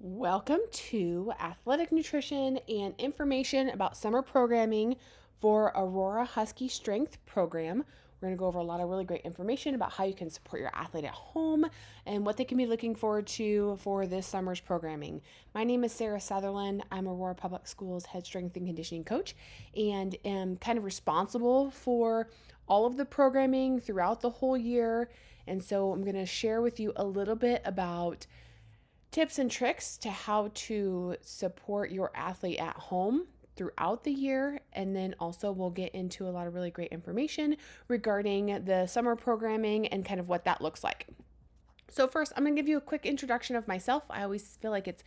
Welcome to Athletic Nutrition and information about summer programming for Aurora Husky Strength Program. We're going to go over a lot of really great information about how you can support your athlete at home and what they can be looking forward to for this summer's programming. My name is Sarah Sutherland. I'm Aurora Public Schools head strength and conditioning coach and am kind of responsible for all of the programming throughout the whole year. And so I'm going to share with you a little bit about tips and tricks to how to support your athlete at home throughout the year. And then also we'll get into a lot of really great information regarding the summer programming and kind of what that looks like. So first, I'm going to give you a quick introduction of myself. I always feel like it's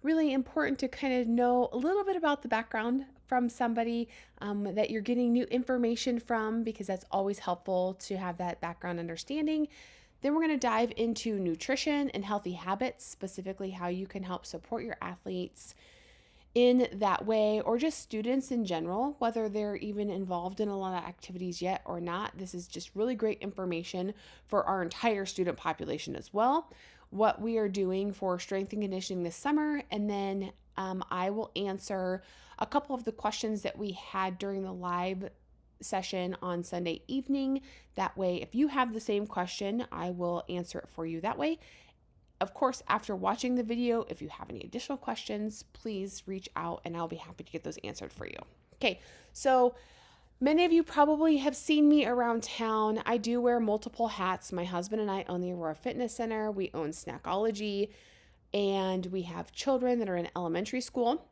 really important to kind of know a little bit about the background from somebody that you're getting new information from, because that's always helpful to have that background understanding. Then we're going to dive into nutrition and healthy habits, specifically how you can help support your athletes in that way, or just students in general, whether they're even involved in a lot of activities yet or not. This is just really great information for our entire student population as well. What we are doing for strength and conditioning this summer, and then I will answer a couple of the questions that we had during the live session on Sunday evening. That way, if you have the same question, I will answer it for you that way. Of course, after watching the video, if you have any additional questions, please reach out and I'll be happy to get those answered for you. Okay, so many of you probably have seen me around town. I do wear multiple hats. My husband and I own the Aurora Fitness Center. We own Snackology, and we have children that are in elementary school.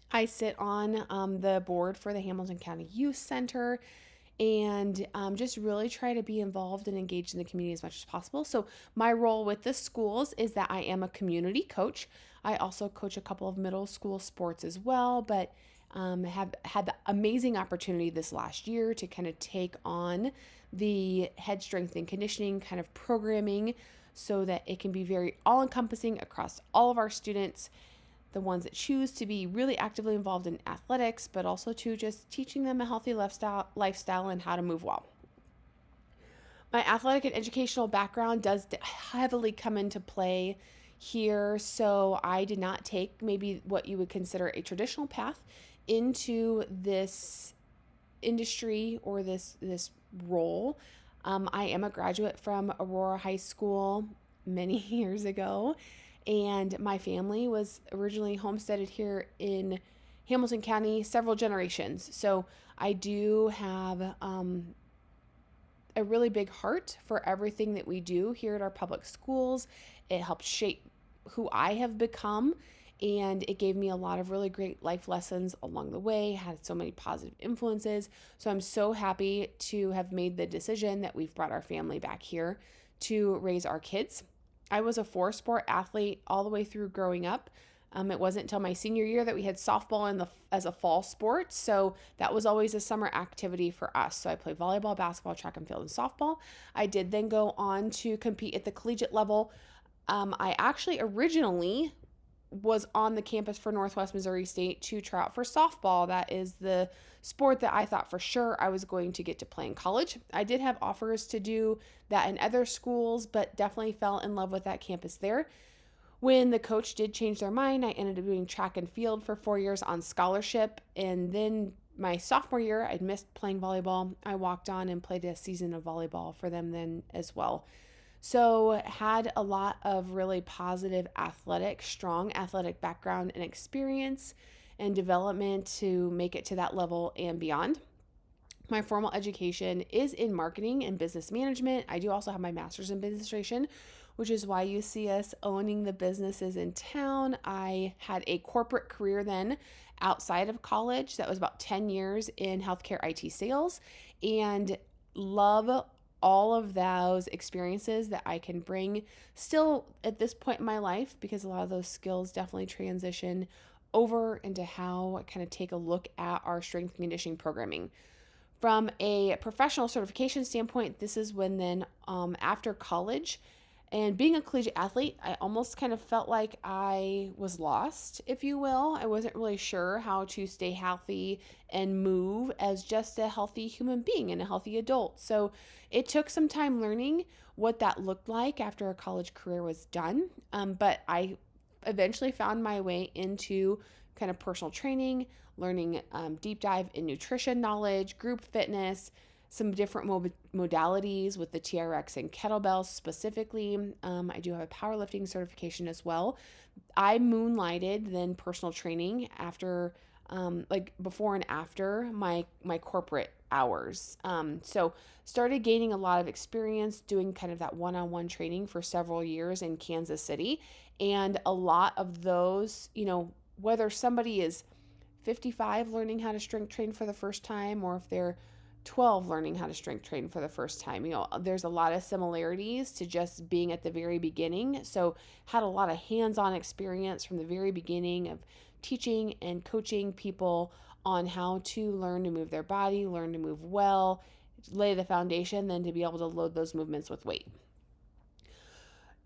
I sit on the board for the Hamilton County Youth Center and just really try to be involved and engaged in the community as much as possible. So my role with the schools is that I am a community coach. I also coach a couple of middle school sports as well, but have had the amazing opportunity this last year to kind of take on the head strength and conditioning kind of programming so that it can be very all-encompassing across all of our students, the ones that choose to be really actively involved in athletics, but also to just teaching them a healthy lifestyle and how to move well. My athletic and educational background does heavily come into play here. So I did not take maybe what you would consider a traditional path into this industry or this role. I am a graduate from Aurora High School many years ago, and my family was originally homesteaded here in Hamilton County several generations. So I do have a really big heart for everything that we do here at our public schools. It helped shape who I have become, and it gave me a lot of really great life lessons along the way, had so many positive influences. So I'm so happy to have made the decision that we've brought our family back here to raise our kids. I was a 4-sport athlete all the way through growing up. It wasn't until my senior year that we had softball as a fall sport. So that was always a summer activity for us. So I played volleyball, basketball, track and field, and softball. I did then go on to compete at the collegiate level. I actually originally was on the campus for Northwest Missouri State to try out for softball. That is the sport that I thought for sure I was going to get to play in college. I did have offers to do that in other schools, but definitely fell in love with that campus there. When the coach did change their mind, I ended up doing track and field for 4 years on scholarship. And then my sophomore year, I'd missed playing volleyball. I walked on and played a season of volleyball for them then as well. So had a lot of really positive strong athletic background and experience and development to make it to that level and beyond. My formal education is in marketing and business management. I do also have my master's in business administration, which is why you see us owning the businesses in town. I had a corporate career then outside of college that was about 10 years in healthcare IT sales, and love all of those experiences that I can bring still at this point in my life, because a lot of those skills definitely transition over into how I kind of take a look at our strength and conditioning programming. From a professional certification standpoint, this is when then after college and being a collegiate athlete, I almost kind of felt like I was lost, if you will. I wasn't really sure how to stay healthy and move as just a healthy human being and a healthy adult. So it took some time learning what that looked like after a college career was done. But I eventually found my way into kind of personal training, learning deep dive in nutrition knowledge, group fitness, some different modalities with the TRX and kettlebells specifically. I do have a powerlifting certification as well. I moonlighted then personal training after, like before and after my corporate hours. So started gaining a lot of experience doing kind of that one-on-one training for several years in Kansas City. And a lot of those, whether somebody is 55 learning how to strength train for the first time, or if they're 12 learning how to strength train for the first time, there's a lot of similarities to just being at the very beginning. So had a lot of hands-on experience from the very beginning of teaching and coaching people on how to learn to move their body, learn to move well, lay the foundation, then to be able to load those movements with weight.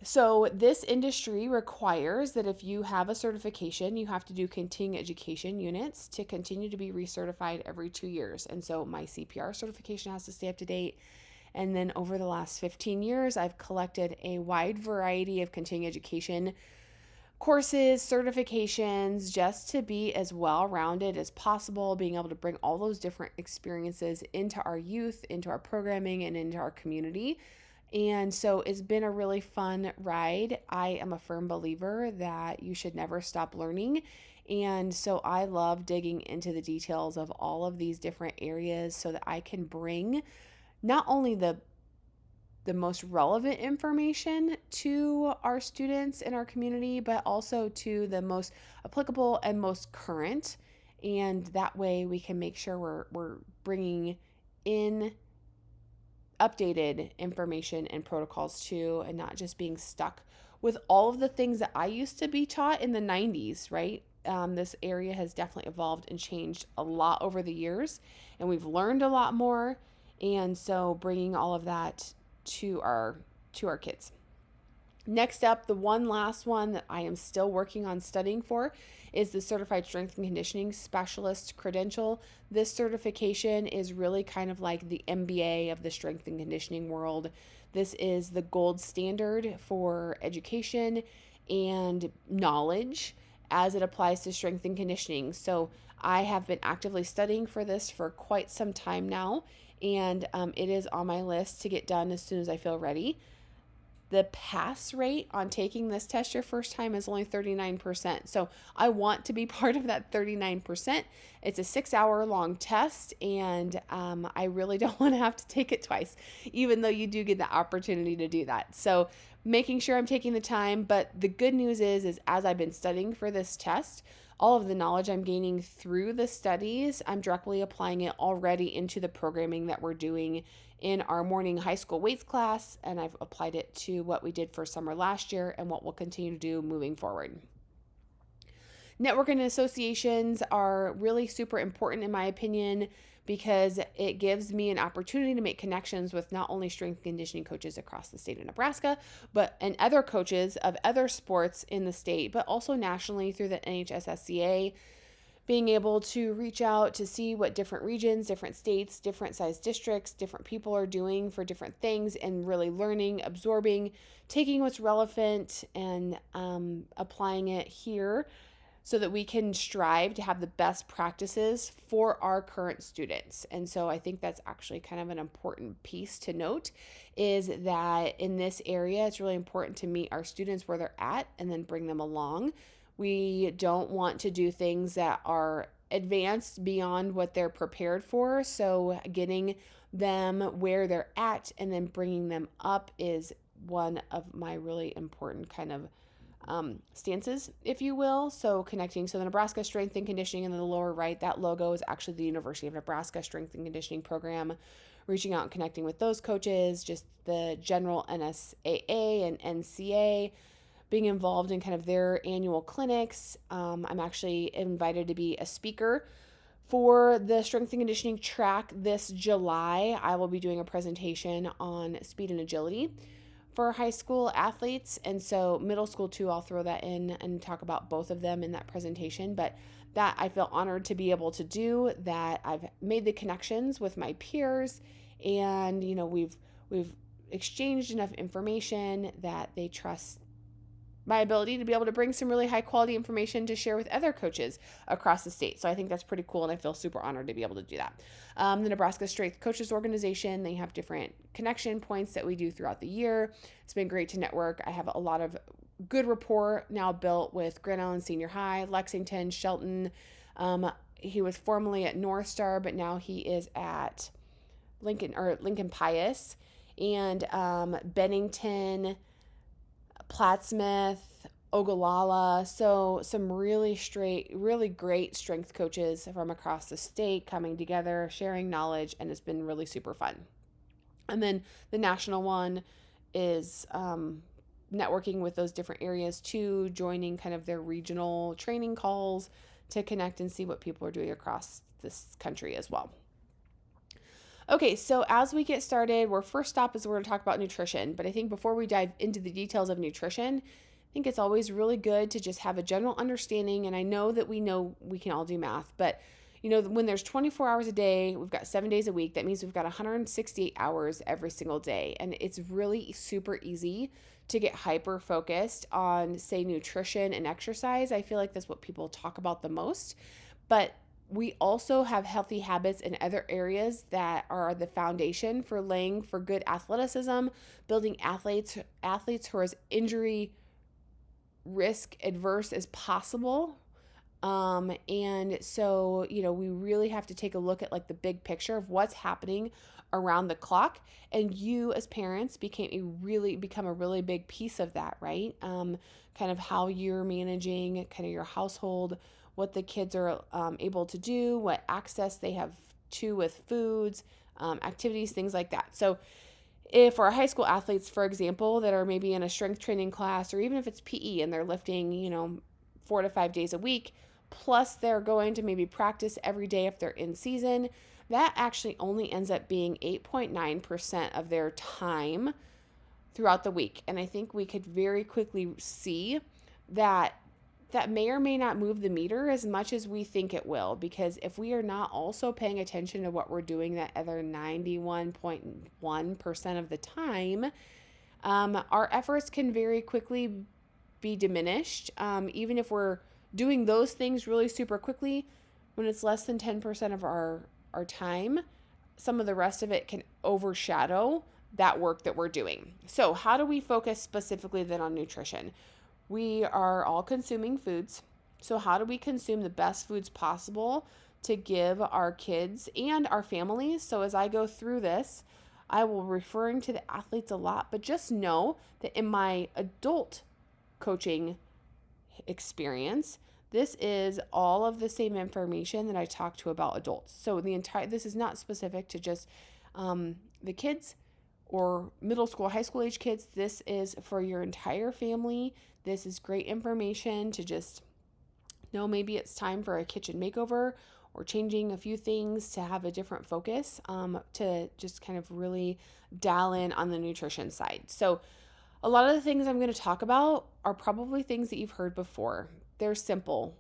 So this industry requires that if you have a certification, you have to do continuing education units to continue to be recertified every 2 years. And so my CPR certification has to stay up to date. And then over the last 15 years, I've collected a wide variety of continuing education courses, certifications, just to be as well-rounded as possible, being able to bring all those different experiences into our youth, into our programming, and into our community. And so it's been a really fun ride. I am a firm believer that you should never stop learning. And so I love digging into the details of all of these different areas so that I can bring not only the most relevant information to our students in our community, but also to the most applicable and most current. And that way we can make sure we're bringing in updated information and protocols too, and not just being stuck with all of the things that I used to be taught in the 90s, right? This area has definitely evolved and changed a lot over the years, and we've learned a lot more. And so bringing all of that to our kids. Next up, the one last one that I am still working on studying for is the Certified Strength and Conditioning Specialist credential. This certification is really kind of like the MBA of the strength and conditioning world. This is the gold standard for education and knowledge as it applies to strength and conditioning. So I have been actively studying for this for quite some time now, and it is on my list to get done as soon as I feel ready. The pass rate on taking this test your first time is only 39%. So I want to be part of that 39%. It's a 6-hour long test, and I really don't want to have to take it twice, even though you do get the opportunity to do that. So making sure I'm taking the time. But the good news is as I've been studying for this test, all of the knowledge I'm gaining through the studies, I'm directly applying it already into the programming that we're doing in our morning high school weights class, and I've applied it to what we did for summer last year and what we'll continue to do moving forward. Networking and associations are really super important in my opinion, because it gives me an opportunity to make connections with not only strength and conditioning coaches across the state of Nebraska, and other coaches of other sports in the state, but also nationally through the NHSSCA. Being able to reach out to see what different regions, different states, different size districts, different people are doing for different things, and really learning, absorbing, taking what's relevant and applying it here so that we can strive to have the best practices for our current students. And so I think that's actually kind of an important piece to note, is that in this area, it's really important to meet our students where they're at and then bring them along. We don't want to do things that are advanced beyond what they're prepared for. So getting them where they're at and then bringing them up is one of my really important kind of stances, if you will. So connecting, so the Nebraska Strength and Conditioning in the lower right, that logo is actually the University of Nebraska Strength and Conditioning Program. Reaching out and connecting with those coaches, just the general NSAA and NCA, being involved in kind of their annual clinics. I'm actually invited to be a speaker for the strength and conditioning track this July. I will be doing a presentation on speed and agility for high school athletes, and so middle school too. I'll throw that in and talk about both of them in that presentation. But that I feel honored to be able to do that. I've made the connections with my peers, and we've exchanged enough information that they trust my ability to be able to bring some really high quality information to share with other coaches across the state. So I think that's pretty cool, and I feel super honored to be able to do that. The Nebraska Strength Coaches Organization, they have different connection points that we do throughout the year. It's been great to network. I have a lot of good rapport now built with Grand Island Senior High, Lexington, Shelton. He was formerly at North Star, but now he is at Lincoln Pius, and Bennington, Plattsmouth, Ogallala. So some really great strength coaches from across the state coming together, sharing knowledge, and it's been really super fun. And then the national one is networking with those different areas too, joining kind of their regional training calls to connect and see what people are doing across this country as well. Okay, so as we get started, our first stop is we're going to talk about nutrition. But I think before we dive into the details of nutrition, I think it's always really good to just have a general understanding. And I know we can all do math, but when there's 24 hours a day, we've got 7 days a week. That means we've got 168 hours every single day. And it's really super easy to get hyper focused on, say, nutrition and exercise. I feel like that's what people talk about the most. But we also have healthy habits in other areas that are the foundation for laying for good athleticism, building athletes who are as injury risk adverse as possible. And so, we really have to take a look at like the big picture of what's happening around the clock. And you as parents become a really big piece of that, right? Kind of how you're managing kind of your household, what the kids are able to do, what access they have to with foods, activities, things like that. So if our high school athletes, for example, that are maybe in a strength training class, or even if it's PE and they're lifting, 4 to 5 days a week, plus they're going to maybe practice every day if they're in season, that actually only ends up being 8.9% of their time throughout the week. And I think we could very quickly see that may or may not move the meter as much as we think it will, because if we are not also paying attention to what we're doing that other 91.1% of the time, our efforts can very quickly be diminished. Even if we're doing those things really super quickly, when it's less than 10% of our time, some of the rest of it can overshadow that work that we're doing. So how do we focus specifically then on nutrition? We are all consuming foods. So how do we consume the best foods possible to give our kids and our families? So as I go through this, I will referring to the athletes a lot, but just know that in my adult coaching experience, this is all of the same information that I talk to about adults. So this is not specific to just the kids or middle school, high school age kids. This is for your entire family. This is great information to just know maybe it's time for a kitchen makeover or changing a few things to have a different focus, to just kind of really dial in on the nutrition side. So a lot of the things I'm going to talk about are probably things that you've heard before. They're simple,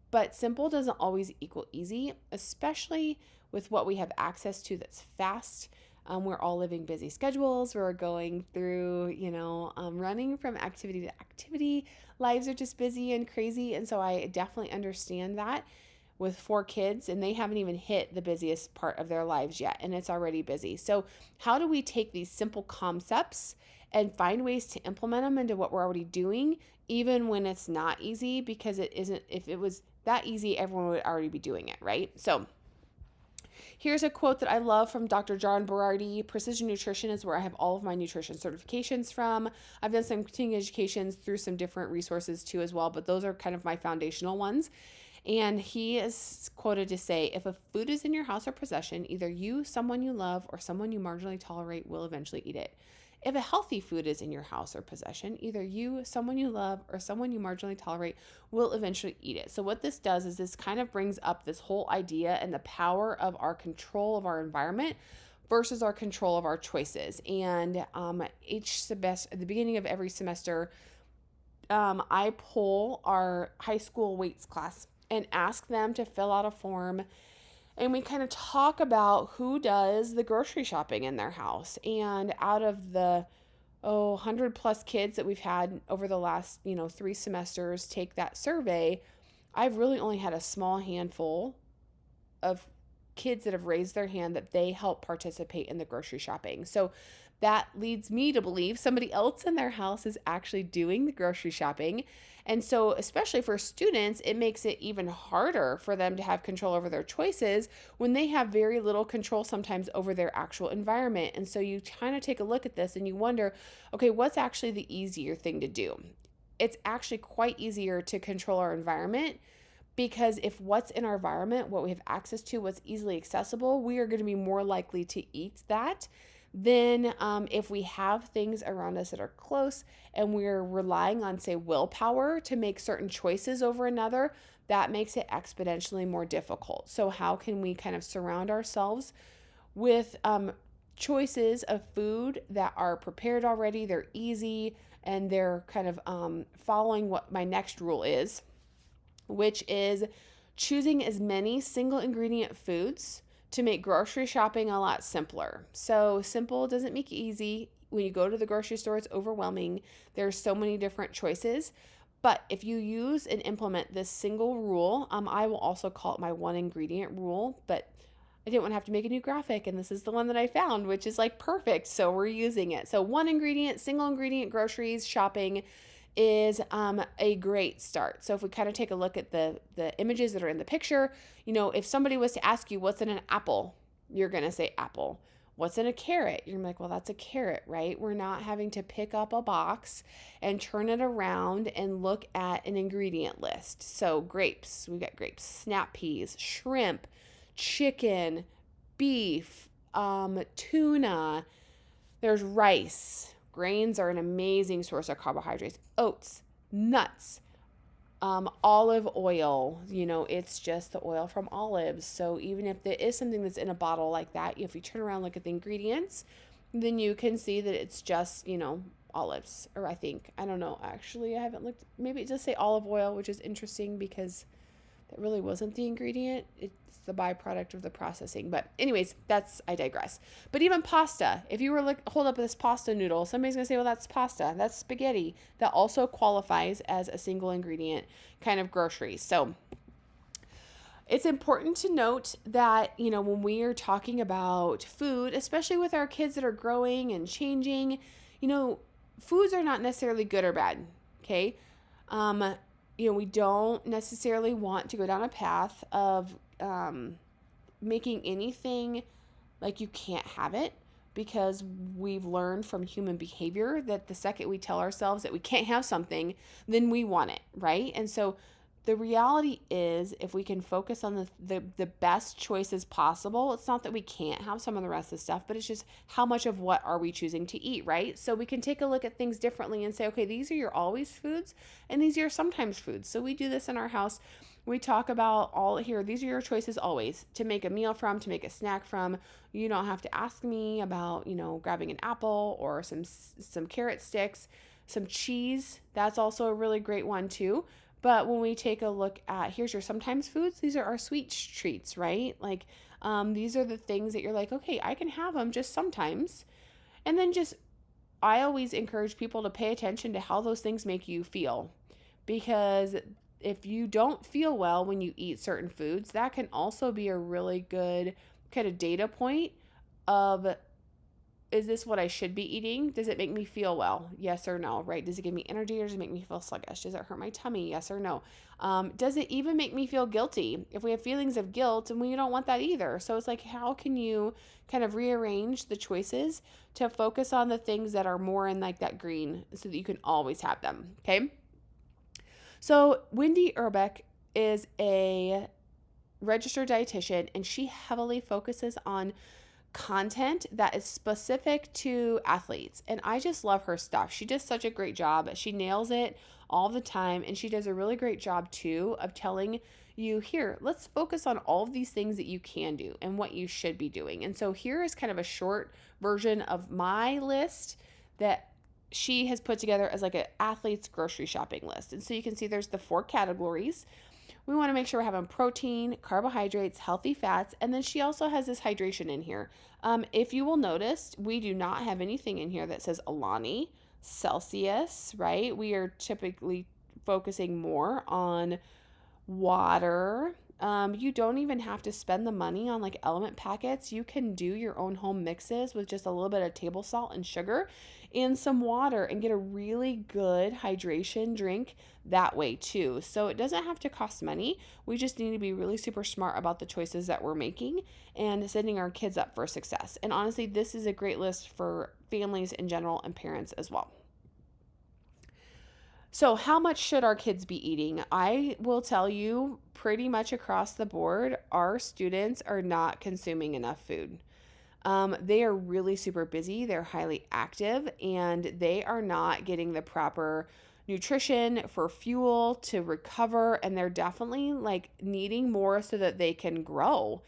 but simple doesn't always equal easy, especially with what we have access to that's fast. We're all living busy schedules. We're going through, running from activity to activity. Lives are just busy and crazy. And so I definitely understand that with 4 kids, and they haven't even hit the busiest part of their lives yet, and it's already busy. So how do we take these simple concepts and find ways to implement them into what we're already doing, even when it's not easy? Because it isn't. If it was that easy, everyone would already be doing it, right? So here's a quote that I love from Dr. John Berardi. Precision Nutrition is where I have all of my nutrition certifications from. I've done some continuing educations through some different resources too as well, but those are kind of my foundational ones. And he is quoted to say, if a food is in your house or possession, either you, someone you love, or someone you marginally tolerate will eventually eat it. If a healthy food is in your house or possession, either you, someone you love, or someone you marginally tolerate will eventually eat it. So what this does is this kind of brings up this whole idea and the power of our control of our environment versus our control of our choices. And each semester, at the beginning of every semester, I poll our high school weights class and ask them to fill out a form. And we kind of talk about who does the grocery shopping in their house. And out of the 100 plus kids that we've had over the last, 3 semesters take that survey, I've really only had a small handful of kids that have raised their hand that they help participate in the grocery shopping. So that leads me to believe somebody else in their house is actually doing the grocery shopping. And so, especially for students, it makes it even harder for them to have control over their choices when they have very little control sometimes over their actual environment. And so, you kind of take a look at this and you wonder, okay, what's actually the easier thing to do? It's actually quite easier to control our environment, because if what's in our environment, what we have access to, what's easily accessible, we are going to be more likely to eat that than if we have things around us that are close and we're relying on, say, willpower to make certain choices over another. That makes it exponentially more difficult. So how can we kind of surround ourselves with choices of food that are prepared already, they're easy, and they're kind of following what my next rule is, which is choosing as many single ingredient foods to make grocery shopping a lot simpler. So simple doesn't make it easy. When you go to the grocery store, it's overwhelming. There's so many different choices. But if you use and implement this single rule, I will also call it my 1 ingredient rule, but I didn't want to have to make a new graphic, and this is the one that I found, which is like perfect. So we're using it. So 1 ingredient, single ingredient groceries shopping is a great start. So if we kind of take a look at the images that are in the picture, if somebody was to ask you what's in an apple, you're going to say apple. What's in a carrot? You're like, well, that's a carrot, right? We're not having to pick up a box and turn it around and look at an ingredient list. So grapes, we've got grapes, snap peas, shrimp, chicken, beef, tuna, there's rice. Grains are an amazing source of carbohydrates. Oats, nuts, olive oil, it's just the oil from olives. So even if there is something that's in a bottle like that, if you turn around and look at the ingredients, then you can see that it's just, olives. Or I don't know, actually, I haven't looked. Maybe it does say olive oil, which is interesting because that really wasn't the ingredient. It's the byproduct of the processing. But anyways, I digress. But even pasta, if you were hold up this pasta noodle, somebody's going to say, well, that's pasta. That's spaghetti. That also qualifies as a single ingredient kind of grocery. So it's important to note that, when we are talking about food, especially with our kids that are growing and changing, foods are not necessarily good or bad. Okay. We don't necessarily want to go down a path of making anything like you can't have it, because we've learned from human behavior that the second we tell ourselves that we can't have something, then we want it, right? And so the reality is, if we can focus on the best choices possible, it's not that we can't have some of the rest of the stuff, but it's just how much of what are we choosing to eat, right? So we can take a look at things differently and say, okay, these are your always foods and these are your sometimes foods. So we do this in our house. We talk about these are your choices always to make a meal from, to make a snack from. You don't have to ask me about, grabbing an apple or some carrot sticks, some cheese. That's also a really great one too. But when we take a look at, here's your sometimes foods, these are our sweet treats, right? Like, these are the things that you're like, okay, I can have them just sometimes. And then I always encourage people to pay attention to how those things make you feel. Because if you don't feel well when you eat certain foods, that can also be a really good kind of data point of, is this what I should be eating? Does it make me feel well? Yes or no, right? Does it give me energy or does it make me feel sluggish? Does it hurt my tummy? Yes or no? Does it even make me feel guilty? If we have feelings of guilt, and we don't want that either. So it's like, how can you kind of rearrange the choices to focus on the things that are more in like that green so that you can always have them, okay? So Wendy Urbeck is a registered dietitian, and she heavily focuses on content that is specific to athletes. And I just love her stuff. She does such a great job. She nails it all the time. And she does a really great job too of telling you, here, let's focus on all of these things that you can do and what you should be doing. And so here is kind of a short version of my list that she has put together as like an athlete's grocery shopping list. And so you can see there's the 4 categories. we want to make sure we're having protein, carbohydrates, healthy fats, and then she also has this hydration in here. If you will notice, we do not have anything in here that says Alani, Celsius, right? We are typically focusing more on water. You don't even have to spend the money on like element packets. You can do your own home mixes with just a little bit of table salt and sugar and some water and get a really good hydration drink that way too. So it doesn't have to cost money. We just need to be really super smart about the choices that we're making and setting our kids up for success. And honestly, this is a great list for families in general and parents as well. So, how much should our kids be eating? I will tell you pretty much across the board, our students are not consuming enough food. They are really super busy, they're highly active, and they are not getting the proper nutrition for fuel to recover, and they're definitely like needing more so that they can grow.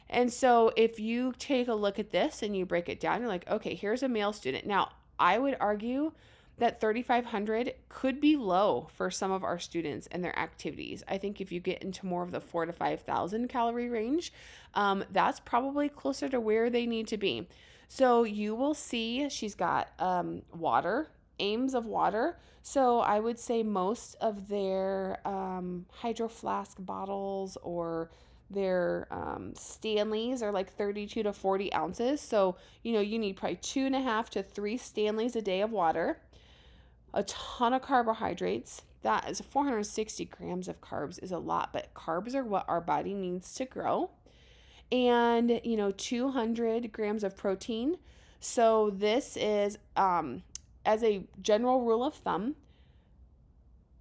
And so, if you take a look at this and you break it down, you're like, okay, here's a male student. Now, I would argue that 3,500 could be low for some of our students and their activities. I think if you get into more of the 4,000 to 5,000 calorie range, that's probably closer to where they need to be. So you will see she's got water, aims of water. So I would say most of their Hydro Flask bottles or their Stanleys are like 32 to 40 ounces. So, you need probably 2.5 to 3 Stanleys a day of water, a ton of carbohydrates. That is 460 grams of carbs is a lot, but carbs are what our body needs to grow. And, 200 grams of protein. So this is, as a general rule of thumb,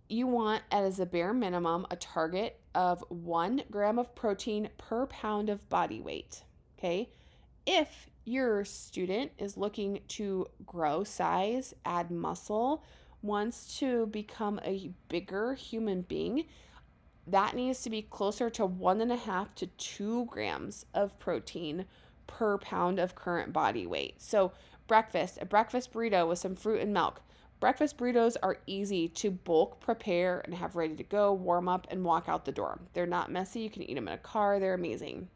you want as a bare minimum a target of 1 gram of protein per pound of body weight. Okay. If your student is looking to grow size, add muscle, wants to become a bigger human being, that needs to be closer to 1.5 to 2 grams of protein per pound of current body weight. So a breakfast burrito with some fruit and milk. Breakfast burritos are easy to bulk prepare and have ready to go, warm up, and walk out the door. They're not messy. You can eat them in a car. They're amazing.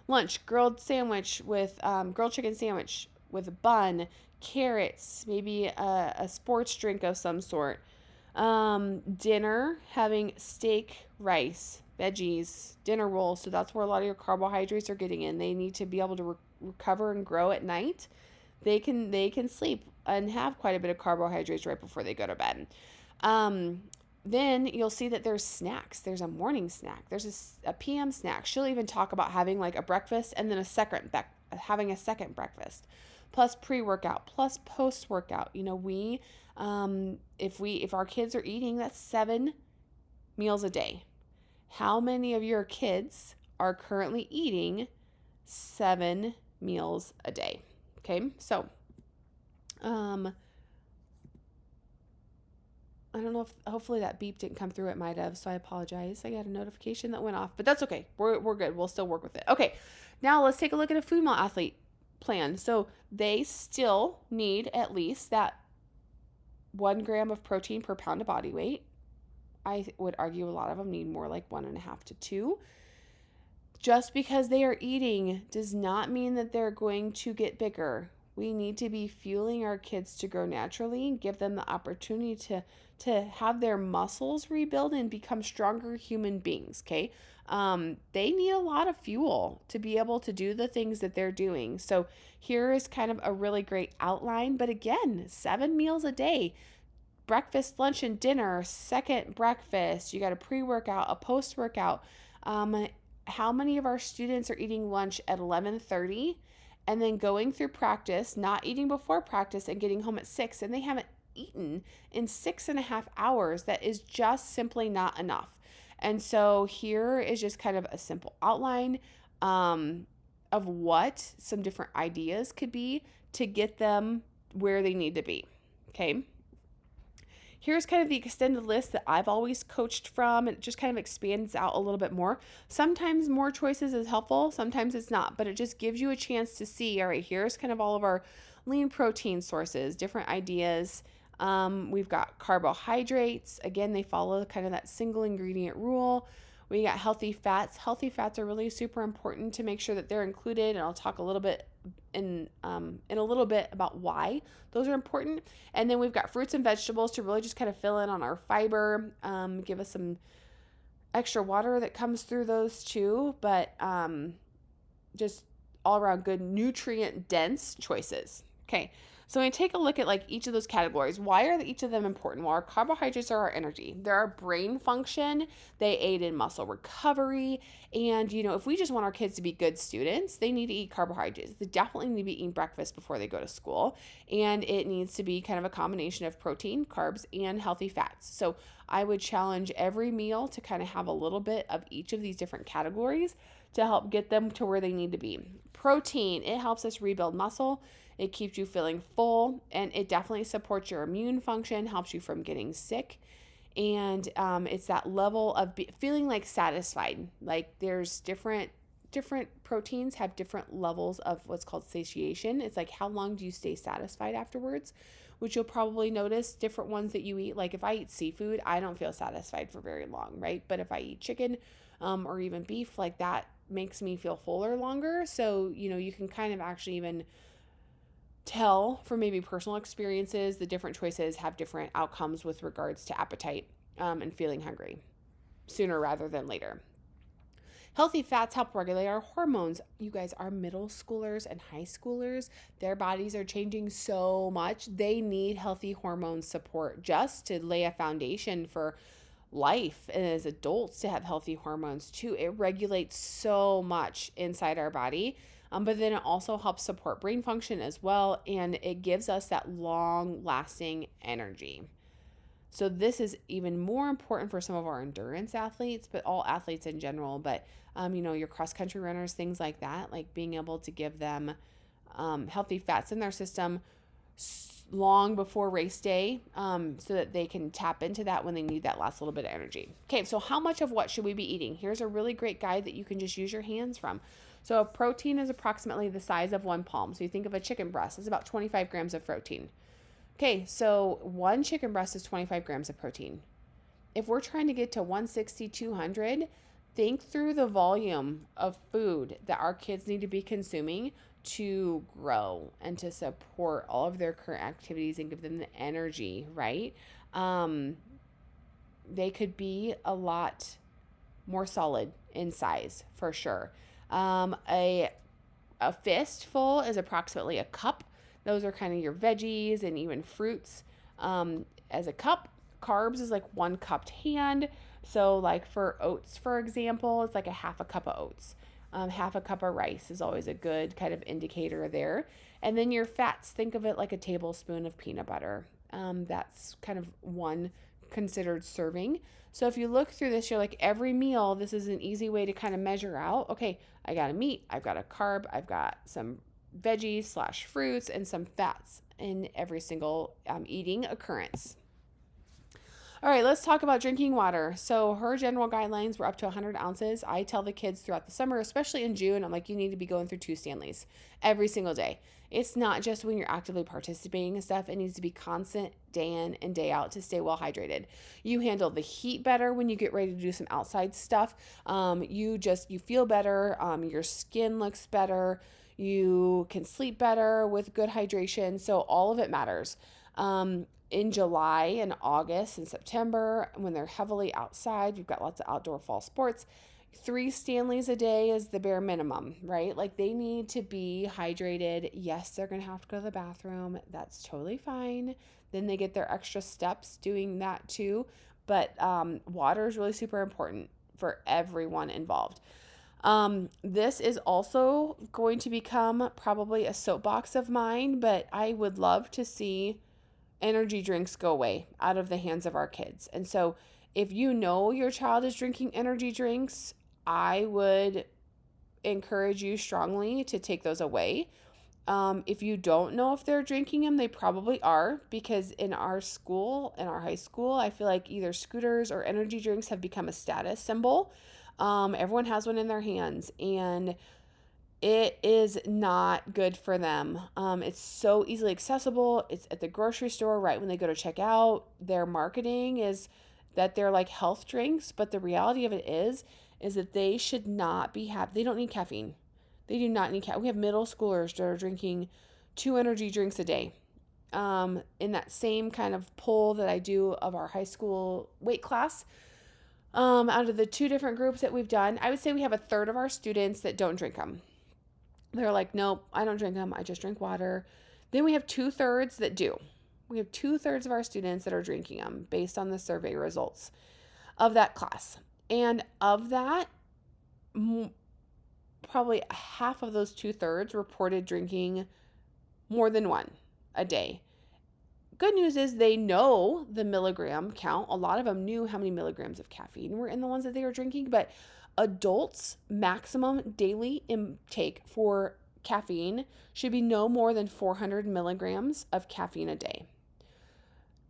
Lunch, grilled chicken sandwich with a bun, carrots, maybe a sports drink of some sort. Dinner, having steak, rice, veggies, dinner rolls. So that's where a lot of your carbohydrates are getting in. They need to be able to recover and grow at night. They can sleep and have quite a bit of carbohydrates right before they go to bed. Then you'll see that there's snacks. There's a morning snack. There's a PM snack. She'll even talk about having like a breakfast and then having a second breakfast, plus pre-workout, plus post-workout. If our kids are eating, that's 7 meals a day. How many of your kids are currently eating 7 meals a day? Okay, so I don't know if hopefully that beep didn't come through. It might have, so I apologize. I got a notification that went off, but that's okay. We're good. We'll still work with it. Okay, now let's take a look at a female athlete plan. So they still need at least that 1 gram of protein per pound of body weight. I would argue a lot of them need more, like 1.5 to 2. Just because they are eating does not mean that they're going to get bigger. We need to be fueling our kids to grow naturally and give them the opportunity to have their muscles rebuild and become stronger human beings, okay? They need a lot of fuel to be able to do the things that they're doing. So here is kind of a really great outline. But again, 7 meals a day, breakfast, lunch, and dinner, second breakfast. You got a pre-workout, a post-workout. How many of our students are eating lunch at 11:30 and then going through practice, not eating before practice and getting home at 6, and they haven't eaten in 6.5 hours? That is just simply not enough. And so here is just kind of a simple outline of what some different ideas could be to get them where they need to be. Okay. Here's kind of the extended list that I've always coached from. It just kind of expands out a little bit more. Sometimes more choices is helpful, sometimes it's not, but it just gives you a chance to see, all right, here's kind of all of our lean protein sources, different ideas. We've got carbohydrates. Again, they follow kind of that single ingredient rule. We got healthy fats. Healthy fats are really super important to make sure that they're included, and I'll talk a little bit in a little bit about why those are important. And then we've got fruits and vegetables to really just kind of fill in on our fiber, give us some extra water that comes through those too, but just all around good nutrient dense choices. Okay, so when I take a look at like each of those categories, why are each of them important? Well, our carbohydrates are our energy. They're our brain function. They aid in muscle recovery. And, if we just want our kids to be good students, they need to eat carbohydrates. They definitely need to be eating breakfast before they go to school. And it needs to be kind of a combination of protein, carbs, and healthy fats. So I would challenge every meal to kind of have a little bit of each of these different categories to help get them to where they need to be. Protein, it helps us rebuild muscle. It keeps you feeling full, and it definitely supports your immune function, helps you from getting sick. And it's that level of feeling like satisfied. Like there's different proteins have different levels of what's called satiation. It's like how long do you stay satisfied afterwards, which you'll probably notice different ones that you eat. Like if I eat seafood, I don't feel satisfied for very long, right? But if I eat chicken or even beef, like that makes me feel fuller longer. So, you can kind of actually even tell from maybe personal experiences, the different choices have different outcomes with regards to appetite and feeling hungry sooner rather than later. Healthy fats help regulate our hormones. You guys are middle schoolers and high schoolers. Their bodies are changing so much. They need healthy hormone support just to lay a foundation for life, and as adults to have healthy hormones too. It regulates so much inside our body. But then it also helps support brain function as well, and it gives us that long lasting energy. So this is even more important for some of our endurance athletes, but all athletes in general. But your cross country runners, things like that, like being able to give them healthy fats in their system long before race day, so that they can tap into that when they need that last little bit of energy. Okay, so how much of what should we be eating? Here's a really great guide that you can just use your hands from. So a protein is approximately the size of one palm. So you think of a chicken breast, it's about 25 grams of protein. Okay, so one chicken breast is 25 grams of protein. If we're trying to get to 160, 200, think through the volume of food that our kids need to be consuming to grow and to support all of their current activities and give them the energy, right? They could be a lot more solid in size for sure. A fistful is approximately a cup. Those are kind of your veggies and even fruits. As a cup, carbs is like one cupped hand. So like for oats, for example, it's like a half a cup of oats. Half a cup of rice is always a good kind of indicator there. And then your fats, think of it like a tablespoon of peanut butter. That's kind of one considered serving. So if you look through this, you're like every meal, this is an easy way to kind of measure out, okay, I got a meat, I've got a carb, I've got some veggies / fruits, and some fats in every single eating occurrence. All right, let's talk about drinking water. So her general guidelines were up to 100 ounces. I tell the kids throughout the summer, especially in June, I'm like, you need to be going through 2 Stanleys every single day. It's not just when you're actively participating in stuff. It needs to be constant day in and day out to stay well hydrated. You handle the heat better when you get ready to do some outside stuff. You feel better. Your skin looks better. You can sleep better with good hydration. So all of it matters. In July and August and September, when they're heavily outside, you've got lots of outdoor fall sports, 3 Stanleys a day is the bare minimum, right? Like they need to be hydrated. Yes, they're going to have to go to the bathroom. That's totally fine. Then they get their extra steps doing that too. But water is really super important for everyone involved. This is also going to become probably a soapbox of mine, but I would love to see energy drinks go away out of the hands of our kids. And so if you know your child is drinking energy drinks, I would encourage you strongly to take those away. If you don't know if they're drinking them, they probably are, because in our high school, I feel like either scooters or energy drinks have become a status symbol. Everyone has one in their hands, and It is not good for them. It's so easily accessible. It's at the grocery store right when they go to check out. Their marketing is that they're like health drinks, but the reality of it is that they should not be they don't need caffeine. They do not need caffeine. We have middle schoolers that are drinking 2 energy drinks a day. In that same kind of poll that I do of our high school weight class, out of the 2 different groups that we've done, I would say we have a third of our students that don't drink them. They're like, nope, I don't drink them. I just drink water. Then we have 2/3 that do. We have 2/3 of our students that are drinking them based on the survey results of that class. And of that, probably half of those 2/3 reported drinking more than one a day. Good news is they know the milligram count. A lot of them knew how many milligrams of caffeine were in the ones that they were drinking, but adults' maximum daily intake for caffeine should be no more than 400 milligrams of caffeine a day.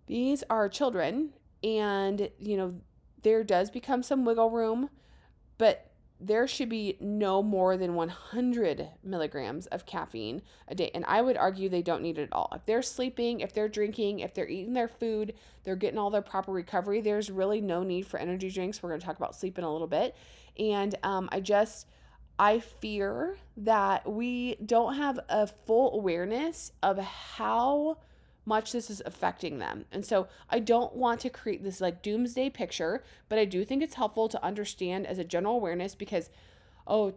These are children, and there does become some wiggle room, but there should be no more than 100 milligrams of caffeine a day. And I would argue they don't need it at all. If they're sleeping, if they're drinking, if they're eating their food, they're getting all their proper recovery, there's really no need for energy drinks. We're going to talk about sleep in a little bit. And I fear that we don't have a full awareness of how much this is affecting them. And so I don't want to create this like doomsday picture, but I do think it's helpful to understand as a general awareness because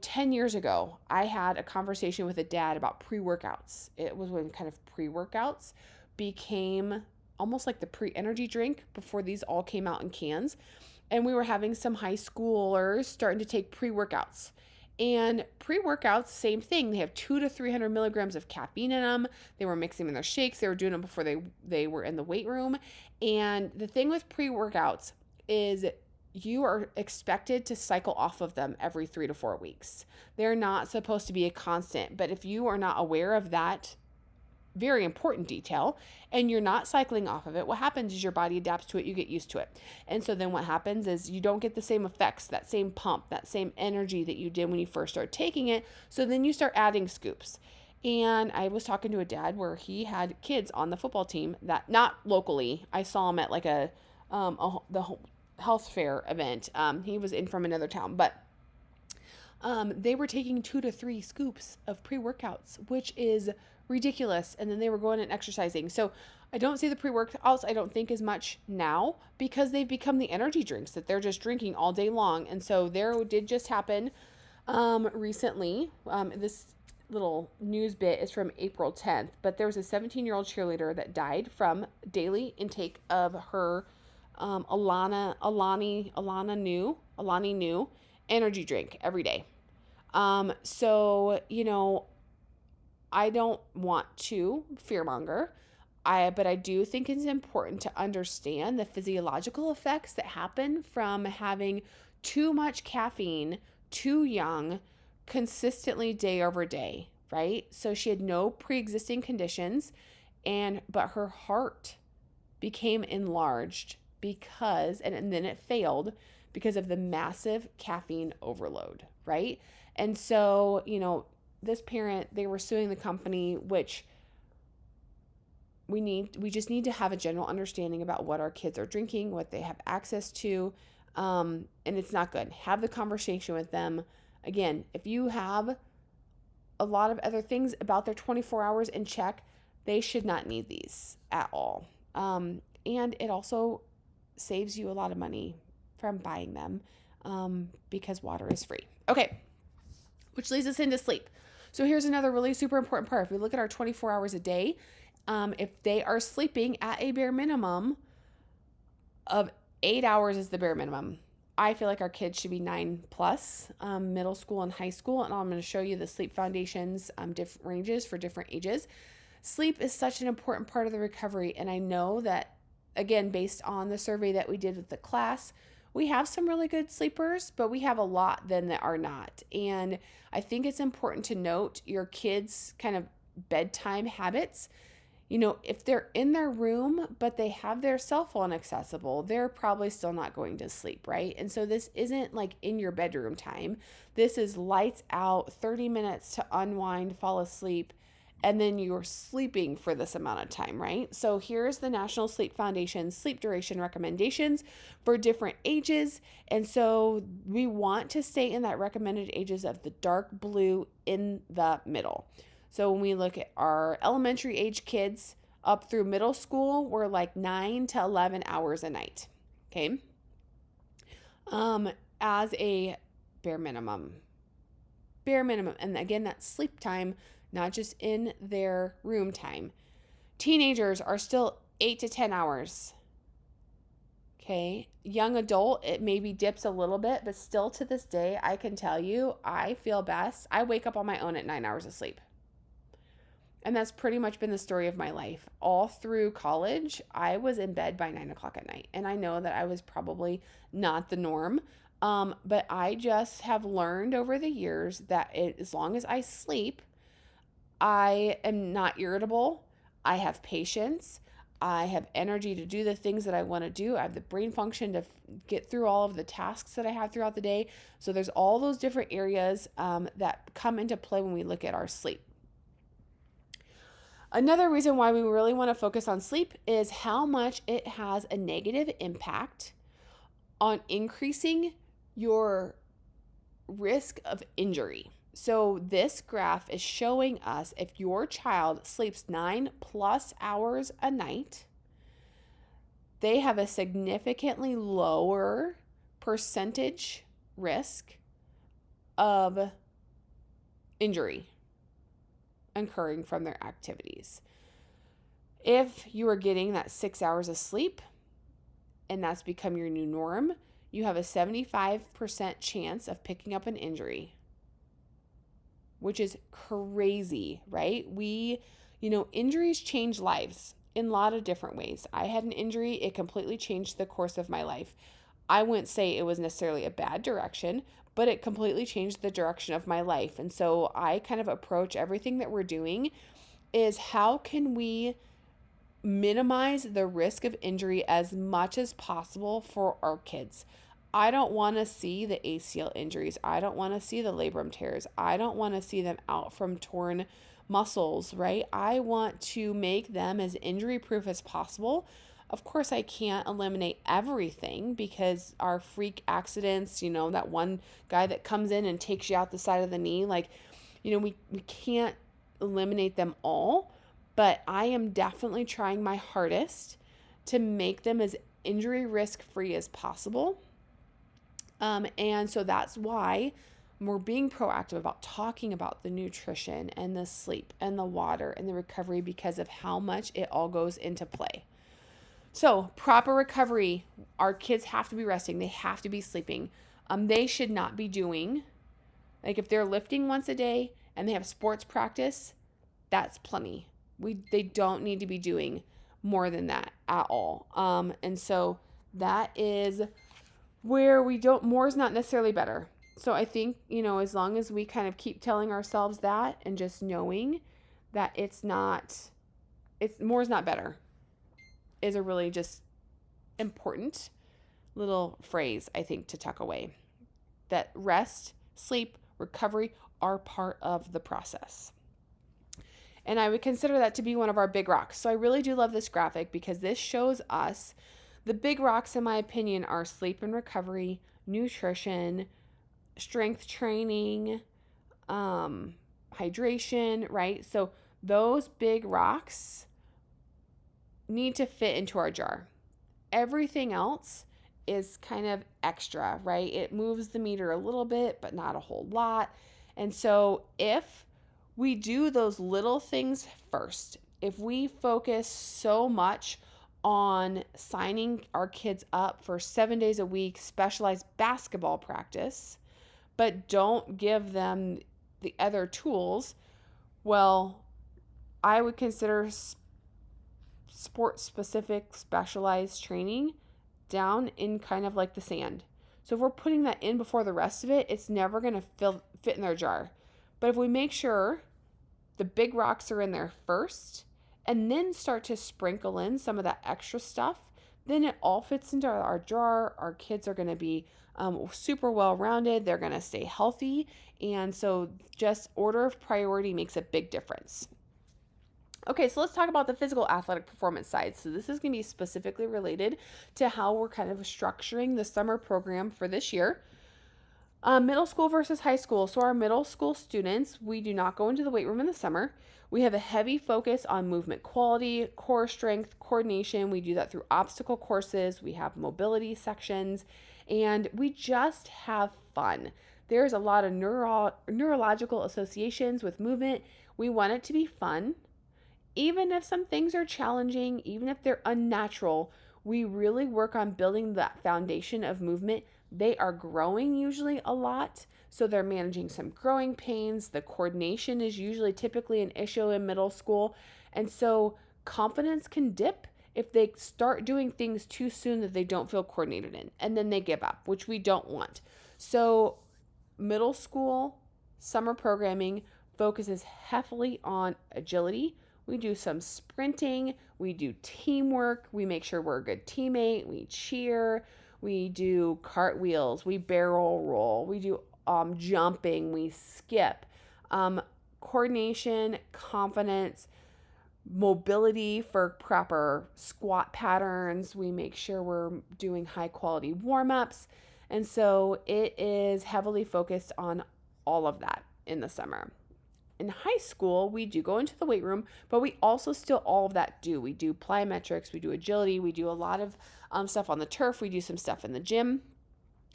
10 years ago, I had a conversation with a dad about pre-workouts. It was when kind of pre-workouts became almost like the pre-energy drink before these all came out in cans. And we were having some high schoolers starting to take pre-workouts. And pre-workouts, same thing. They have 200 to 300 milligrams of caffeine in them. They were mixing them in their shakes. They were doing them before they were in the weight room. And the thing with pre-workouts is you are expected to cycle off of them every 3 to 4 weeks. They're not supposed to be a constant. But if you are not aware of that very important detail and you're not cycling off of it, what happens is your body adapts to it, you get used to it. And so then what happens is you don't get the same effects, that same pump, that same energy that you did when you first started taking it. So then you start adding scoops. And I was talking to a dad where he had kids on the football team that, not locally, I saw him at like the health fair event. He was in from another town, but they were taking 2 to 3 scoops of pre-workouts, which is ridiculous. And then they were going and exercising. So I don't see the pre-workouts, I don't think, as much now because they've become the energy drinks that they're just drinking all day long. And so there did just happen recently. This little news bit is from April 10th, but there was a 17-year-old cheerleader that died from daily intake of her Alani Nu energy drink every day. So, I don't want to fearmonger, but I do think it's important to understand the physiological effects that happen from having too much caffeine, too young, consistently day over day, right? So she had no pre-existing conditions, but her heart became enlarged and then it failed because of the massive caffeine overload, right? And so, this parent, they were suing the company, which we just need to have a general understanding about what our kids are drinking, what they have access to, and it's not good. Have the conversation with them. Again, if you have a lot of other things about their 24 hours in check, they should not need these at all. And it also saves you a lot of money from buying them because water is free. Okay, which leads us into sleep. So here's another really super important part. If we look at our 24 hours a day, if they are sleeping at a bare minimum of 8 hours is the bare minimum. I feel like our kids should be 9+, middle school and high school. And I'm going to show you the sleep foundations, different ranges for different ages. Sleep is such an important part of the recovery. And I know that, again, based on the survey that we did with the class, we have some really good sleepers, but we have a lot then that are not. And I think it's important to note your kids' kind of bedtime habits. If they're in their room, but they have their cell phone accessible, they're probably still not going to sleep, right? And so this isn't like in your bedroom time. This is lights out, 30 minutes to unwind, fall asleep, and then you're sleeping for this amount of time, right? So here's the National Sleep Foundation sleep duration recommendations for different ages. And so we want to stay in that recommended ages of the dark blue in the middle. So when we look at our elementary age kids up through middle school, we're like 9 to 11 hours a night. Okay. As a bare minimum. And again, that's sleep time, not just in their room time. Teenagers are still 8 to 10 hours. Okay. Young adult, it maybe dips a little bit, but still to this day, I can tell you, I feel best. I wake up on my own at 9 hours of sleep. And that's pretty much been the story of my life. All through college, I was in bed by 9 o'clock at night. And I know that I was probably not the norm. But I just have learned over the years that as long as I sleep, I am not irritable. I have patience. I have energy to do the things that I want to do. I have the brain function to get through all of the tasks that I have throughout the day. So there's all those different areas that come into play when we look at our sleep. Another reason why we really want to focus on sleep is how much it has a negative impact on increasing your risk of injury. So this graph is showing us if your child sleeps 9+ hours a night, they have a significantly lower percentage risk of injury occurring from their activities. If you are getting that 6 hours of sleep and that's become your new norm, you have a 75% chance of picking up an injury, which is crazy, right? Injuries change lives in a lot of different ways. I had an injury, it completely changed the course of my life. I wouldn't say it was necessarily a bad direction, but it completely changed the direction of my life. And so I kind of approach everything that we're doing is how can we minimize the risk of injury as much as possible for our kids. I don't want to see the ACL injuries. I don't want to see the labrum tears. I don't want to see them out from torn muscles, right? I want to make them as injury proof as possible. Of course, I can't eliminate everything because our freak accidents, that one guy that comes in and takes you out the side of the knee, we can't eliminate them all, but I am definitely trying my hardest to make them as injury risk free as possible. And so that's why we're being proactive about talking about the nutrition and the sleep and the water and the recovery because of how much it all goes into play. So proper recovery, our kids have to be resting. They have to be sleeping. They should not be doing, if they're lifting once a day and they have sports practice, that's plenty. They don't need to be doing more than that at all. And so that is where more is not necessarily better. So I think, as long as we kind of keep telling ourselves that and just knowing that more is not better is a really just important little phrase, I think, to tuck away. That rest, sleep, recovery are part of the process. And I would consider that to be one of our big rocks. So I really do love this graphic because this shows us the big rocks, in my opinion, are sleep and recovery, nutrition, strength training, hydration, right? So those big rocks need to fit into our jar. Everything else is kind of extra, right? It moves the meter a little bit, but not a whole lot. And so if we do those little things first, if we focus so much on signing our kids up for 7 days a week specialized basketball practice, but don't give them the other tools, well, I would consider sport-specific specialized training down in kind of like the sand. So if we're putting that in before the rest of it, it's never going to fit in their jar. But if we make sure the big rocks are in there first, and then start to sprinkle in some of that extra stuff, then it all fits into our jar. Our kids are going to be super well rounded. They're going to stay healthy. And so just order of priority makes a big difference. Okay, so let's talk about the physical athletic performance side. So this is going to be specifically related to how we're kind of structuring the summer program for this year. Middle school versus high school. So our middle school students, we do not go into the weight room in the summer. We have a heavy focus on movement quality, core strength, coordination. We do that through obstacle courses. We have mobility sections, and we just have fun. There's a lot of neurological associations with movement. We want it to be fun. Even if some things are challenging, even if they're unnatural, we really work on building that foundation of movement. They are growing usually a lot, so they're managing some growing pains. The coordination is usually typically an issue in middle school, and so confidence can dip if they start doing things too soon that they don't feel coordinated in, and then they give up, which we don't want. So middle school summer programming focuses heavily on agility. We do some sprinting, we do teamwork, we make sure we're a good teammate, we cheer, we do cartwheels, we barrel roll, we do jumping, we skip. Coordination, confidence, mobility for proper squat patterns. We make sure we're doing high quality warm-ups. And so it is heavily focused on all of that in the summer. In high school, we do go into the weight room, but we also still all of that do. We do plyometrics, we do agility, we do a lot of stuff on the turf, we do some stuff in the gym.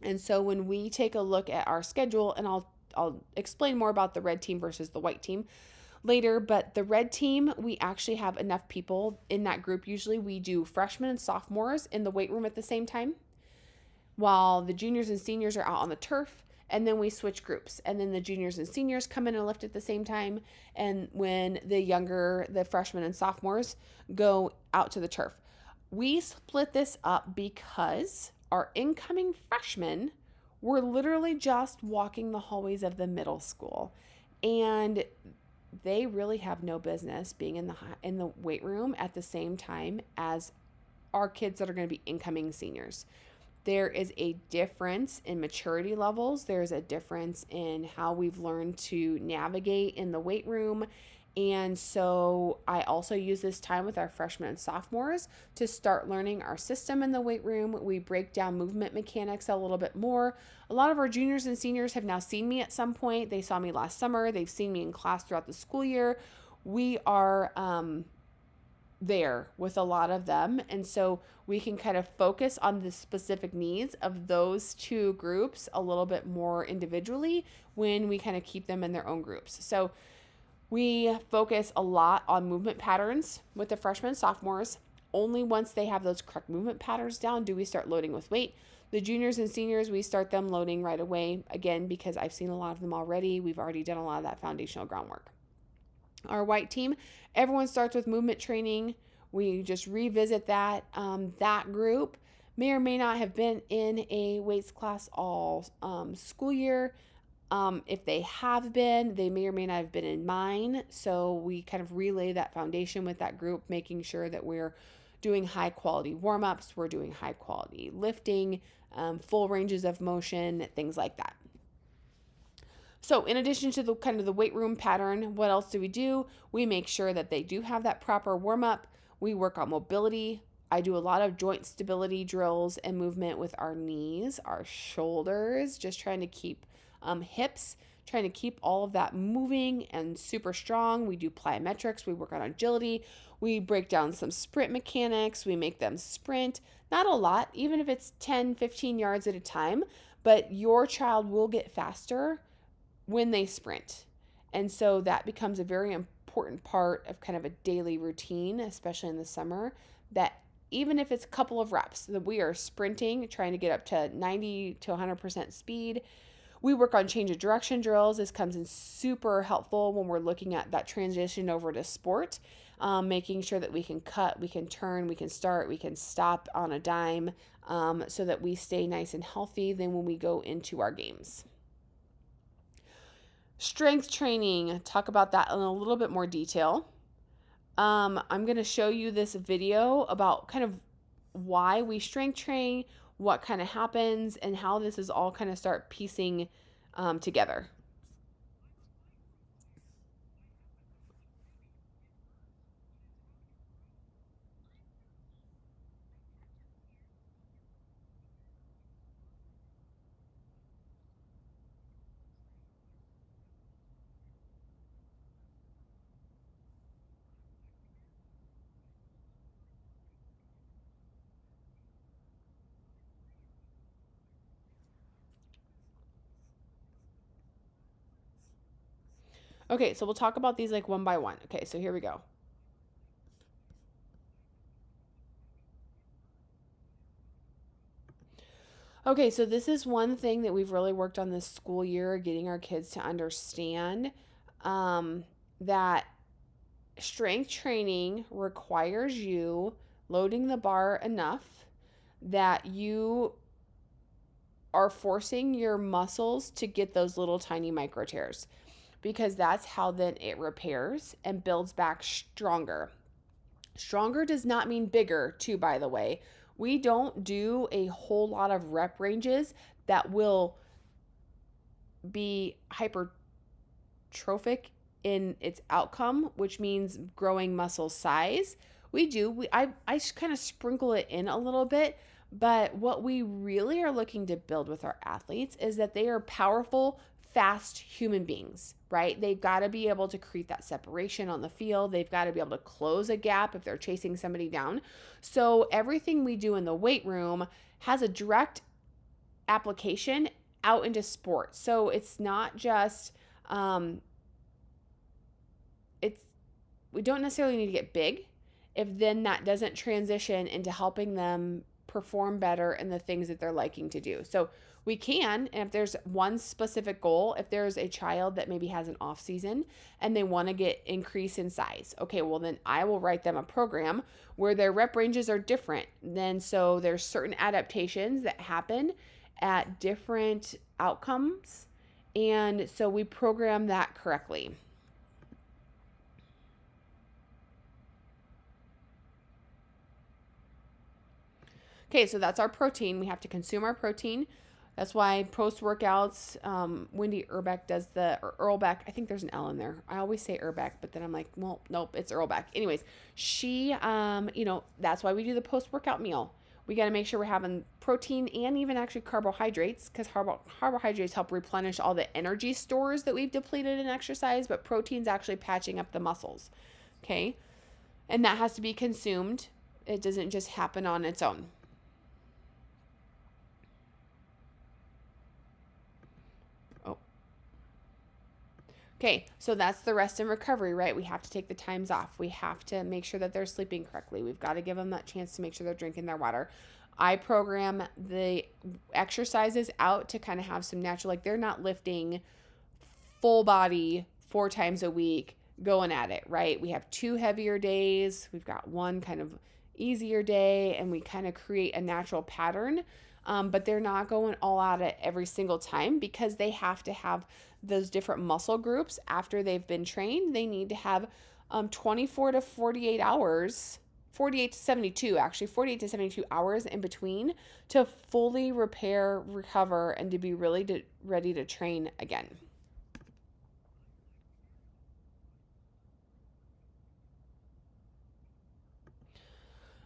And so when we take a look at our schedule, and I'll explain more about the red team versus the white team later, but the red team, we actually have enough people in that group. Usually we do freshmen and sophomores in the weight room at the same time, while the juniors and seniors are out on the turf. And then we switch groups, and then the juniors and seniors come in and lift at the same time. And when the freshmen and sophomores go out to the turf, we split this up because our incoming freshmen were literally just walking the hallways of the middle school, and they really have no business being in the weight room at the same time as our kids that are going to be incoming seniors. There is a difference in maturity levels. There's a difference in how we've learned to navigate in the weight room. And so I also use this time with our freshmen and sophomores to start learning our system in the weight room. We break down movement mechanics a little bit more. A lot of our juniors and seniors have now seen me at some point. They saw me last summer. They've seen me in class throughout the school year. We are there with a lot of them, and so we can kind of focus on the specific needs of those two groups a little bit more individually when we kind of keep them in their own groups. So we focus a lot on movement patterns with the freshmen and sophomores. Only once they have those correct movement patterns down do we start loading with weight. The juniors and seniors, we start them loading right away, again, because I've seen a lot of them already. We've already done a lot of that foundational groundwork. Our white team, everyone starts with movement training. We just revisit that. That group may or may not have been in a weights class all school year. If they have been, they may or may not have been in mine. So we kind of relay that foundation with that group, making sure that we're doing high quality warm-ups, we're doing high quality lifting, full ranges of motion, things like that. So in addition to the kind of the weight room pattern, what else do? We make sure that they do have that proper warm-up. We work on mobility. I do a lot of joint stability drills and movement with our knees, our shoulders, just trying to keep hips, trying to keep all of that moving and super strong. We do plyometrics. We work on agility. We break down some sprint mechanics. We make them sprint. Not a lot, even if it's 10, 15 yards at a time, but your child will get faster when they sprint. And so that becomes a very important part of kind of a daily routine, especially in the summer, that even if it's a couple of reps, that we are sprinting, trying to get up to 90 to 100% speed. We work on change of direction drills. This comes in super helpful when we're looking at that transition over to sport, making sure that we can cut, we can turn, we can start, we can stop on a dime, so that we stay nice and healthy then when we go into our games. Strength training, talk about that in a little bit more detail. I'm going to show you this video about kind of why we strength train, what kind of happens, and how this is all kind of start piecing together. Okay, so we'll talk about these like one by one. Okay, so here we go. Okay, so this is one thing that we've really worked on this school year, getting our kids to understand that strength training requires you loading the bar enough that you are forcing your muscles to get those little tiny micro tears, because that's how then it repairs and builds back stronger. Stronger does not mean bigger, too, by the way. We don't do a whole lot of rep ranges that will be hypertrophic in its outcome, which means growing muscle size. I kind of sprinkle it in a little bit, but what we really are looking to build with our athletes is that they are powerful, fast human beings, right? They've got to be able to create that separation on the field. They've got to be able to close a gap if they're chasing somebody down. So everything we do in the weight room has a direct application out into sports. So it's not just we don't necessarily need to get big if then that doesn't transition into helping them perform better in the things that they're liking to do. So we can, and if there's one specific goal, if there's a child that maybe has an off season and they want to get increase in size, okay, well then I will write them a program where their rep ranges are different. Then so there's certain adaptations that happen at different outcomes, and so we program that correctly. Okay, so that's our protein. We have to consume our protein. That's why post workouts, Wendy Erbeck does or Earlbeck. I think there's an L in there. I always say Erbeck, but then I'm like, well, nope, it's Earlbeck. Anyways, she, that's why we do the post workout meal. We got to make sure we're having protein and even actually carbohydrates, because carbohydrates help replenish all the energy stores that we've depleted in exercise, but protein's actually patching up the muscles. Okay, and that has to be consumed. It doesn't just happen on its own. Okay, so that's the rest and recovery, right? We have to take the times off. We have to make sure that they're sleeping correctly. We've got to give them that chance to make sure they're drinking their water. I program the exercises out to kind of have some natural, like they're not lifting full body 4 times a week going at it, right? We have 2 heavier days. We've got 1 kind of easier day, and we kind of create a natural pattern. But they're not going all out at every single time, because they have to have those different muscle groups after they've been trained. They need to have 24 to 48 hours, 48 to 72, actually 48 to 72 hours in between to fully repair, recover, and to be really ready to train again.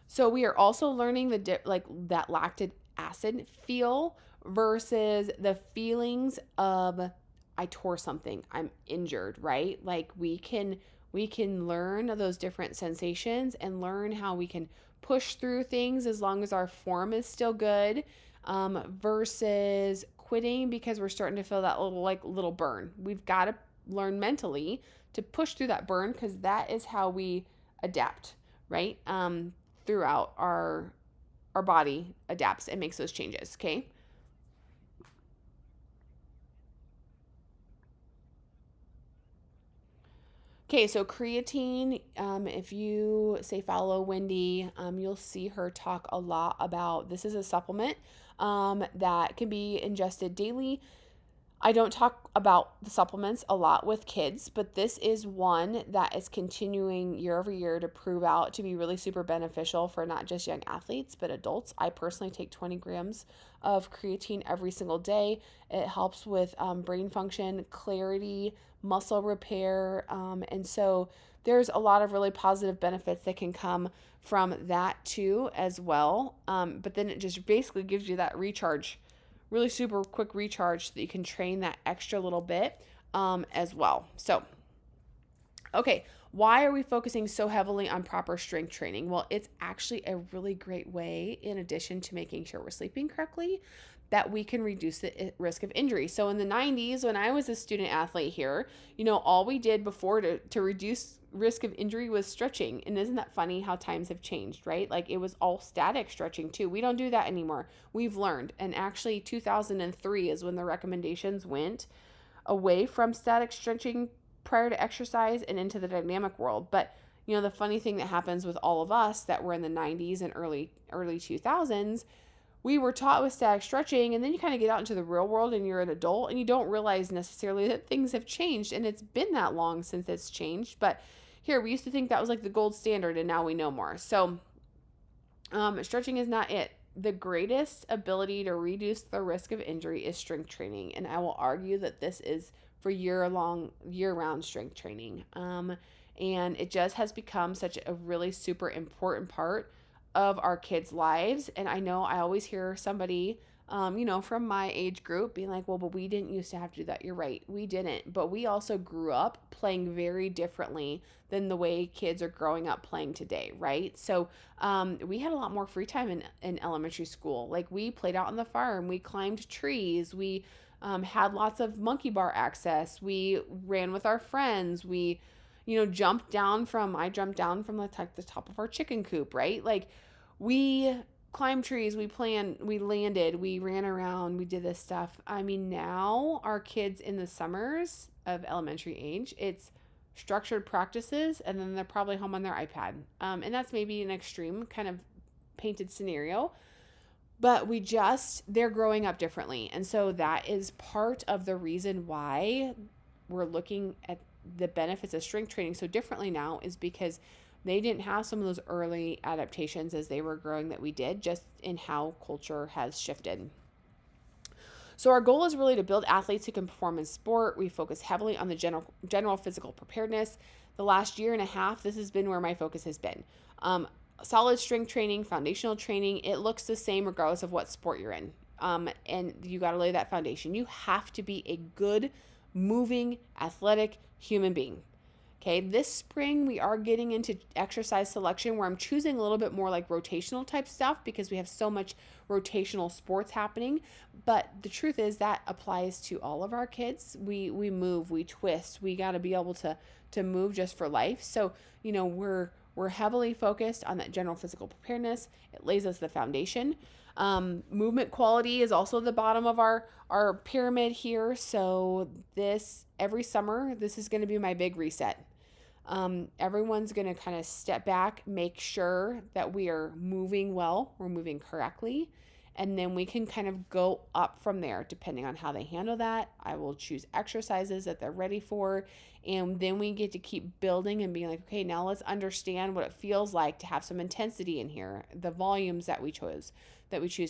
So we are also learning that lactic acid feel versus the feelings of I tore something, I'm injured, right? Like we can learn those different sensations and learn how we can push through things as long as our form is still good, versus quitting because we're starting to feel that little burn. We've got to learn mentally to push through that burn, because that is how we adapt, right? Throughout our body adapts and makes those changes, okay? Okay, so creatine, if you say follow Wendy, you'll see her talk a lot about this is a supplement that can be ingested daily. I don't talk about the supplements a lot with kids, but this is one that is continuing year over year to prove out to be really super beneficial for not just young athletes, but adults. I personally take 20 grams of creatine every single day. It helps with brain function, clarity, muscle repair. And so there's a lot of really positive benefits that can come from that too, as well. But then it just basically gives you that recharge, really super quick recharge so that you can train that extra little bit as well. So, okay, why are we focusing so heavily on proper strength training? Well, it's actually a really great way, in addition to making sure we're sleeping correctly, that we can reduce the risk of injury. So in the 90s, when I was a student athlete here, all we did before to reduce risk of injury was stretching. And isn't that funny how times have changed, right? Like it was all static stretching too. We don't do that anymore. We've learned. And actually 2003 is when the recommendations went away from static stretching prior to exercise and into the dynamic world. But the funny thing that happens with all of us that were in the 90s and early 2000s, we were taught with static stretching, and then you kind of get out into the real world and you're an adult and you don't realize necessarily that things have changed, and it's been that long since it's changed. But here, we used to think that was like the gold standard, and now we know more. So stretching is not it. The greatest ability to reduce the risk of injury is strength training, and I will argue that this is for year-round strength training. And it just has become such a really super important part of our kids' lives. And I know I always hear somebody, from my age group being like, well, but we didn't used to have to do that. You're right. We didn't. But we also grew up playing very differently than the way kids are growing up playing today, right? So we had a lot more free time in elementary school. Like we played out on the farm. We climbed trees. We had lots of monkey bar access. We ran with our friends. We jumped down from the top of our chicken coop, right? Like we climbed trees, we landed, we ran around, we did this stuff. I mean, now our kids in the summers of elementary age, it's structured practices, and then they're probably home on their iPad. And that's maybe an extreme kind of painted scenario, but they're growing up differently. And so that is part of the reason why we're looking at the benefits of strength training so differently now, is because they didn't have some of those early adaptations as they were growing that we did, just in how culture has shifted. So our goal is really to build athletes who can perform in sport. We focus heavily on the general physical preparedness. The last year and a half, this has been where my focus has been. Solid strength training, foundational training, it looks the same regardless of what sport you're in. And you got to lay that foundation. You have to be a good, moving, athletic human being. Okay, this spring we are getting into exercise selection where I'm choosing a little bit more like rotational type stuff because we have so much rotational sports happening. But the truth is that applies to all of our kids. We move, we twist, we got to be able to move just for life. So, we're heavily focused on that general physical preparedness. It lays us the foundation. Movement quality is also the bottom of our pyramid here. So every summer, this is going to be my big reset. Everyone's going to kind of step back, make sure that we are moving well, we're moving correctly, and then we can kind of go up from there depending on how they handle that. I will choose exercises that they're ready for, and then we get to keep building and being like, okay, now let's understand what it feels like to have some intensity in here, the volumes that we choose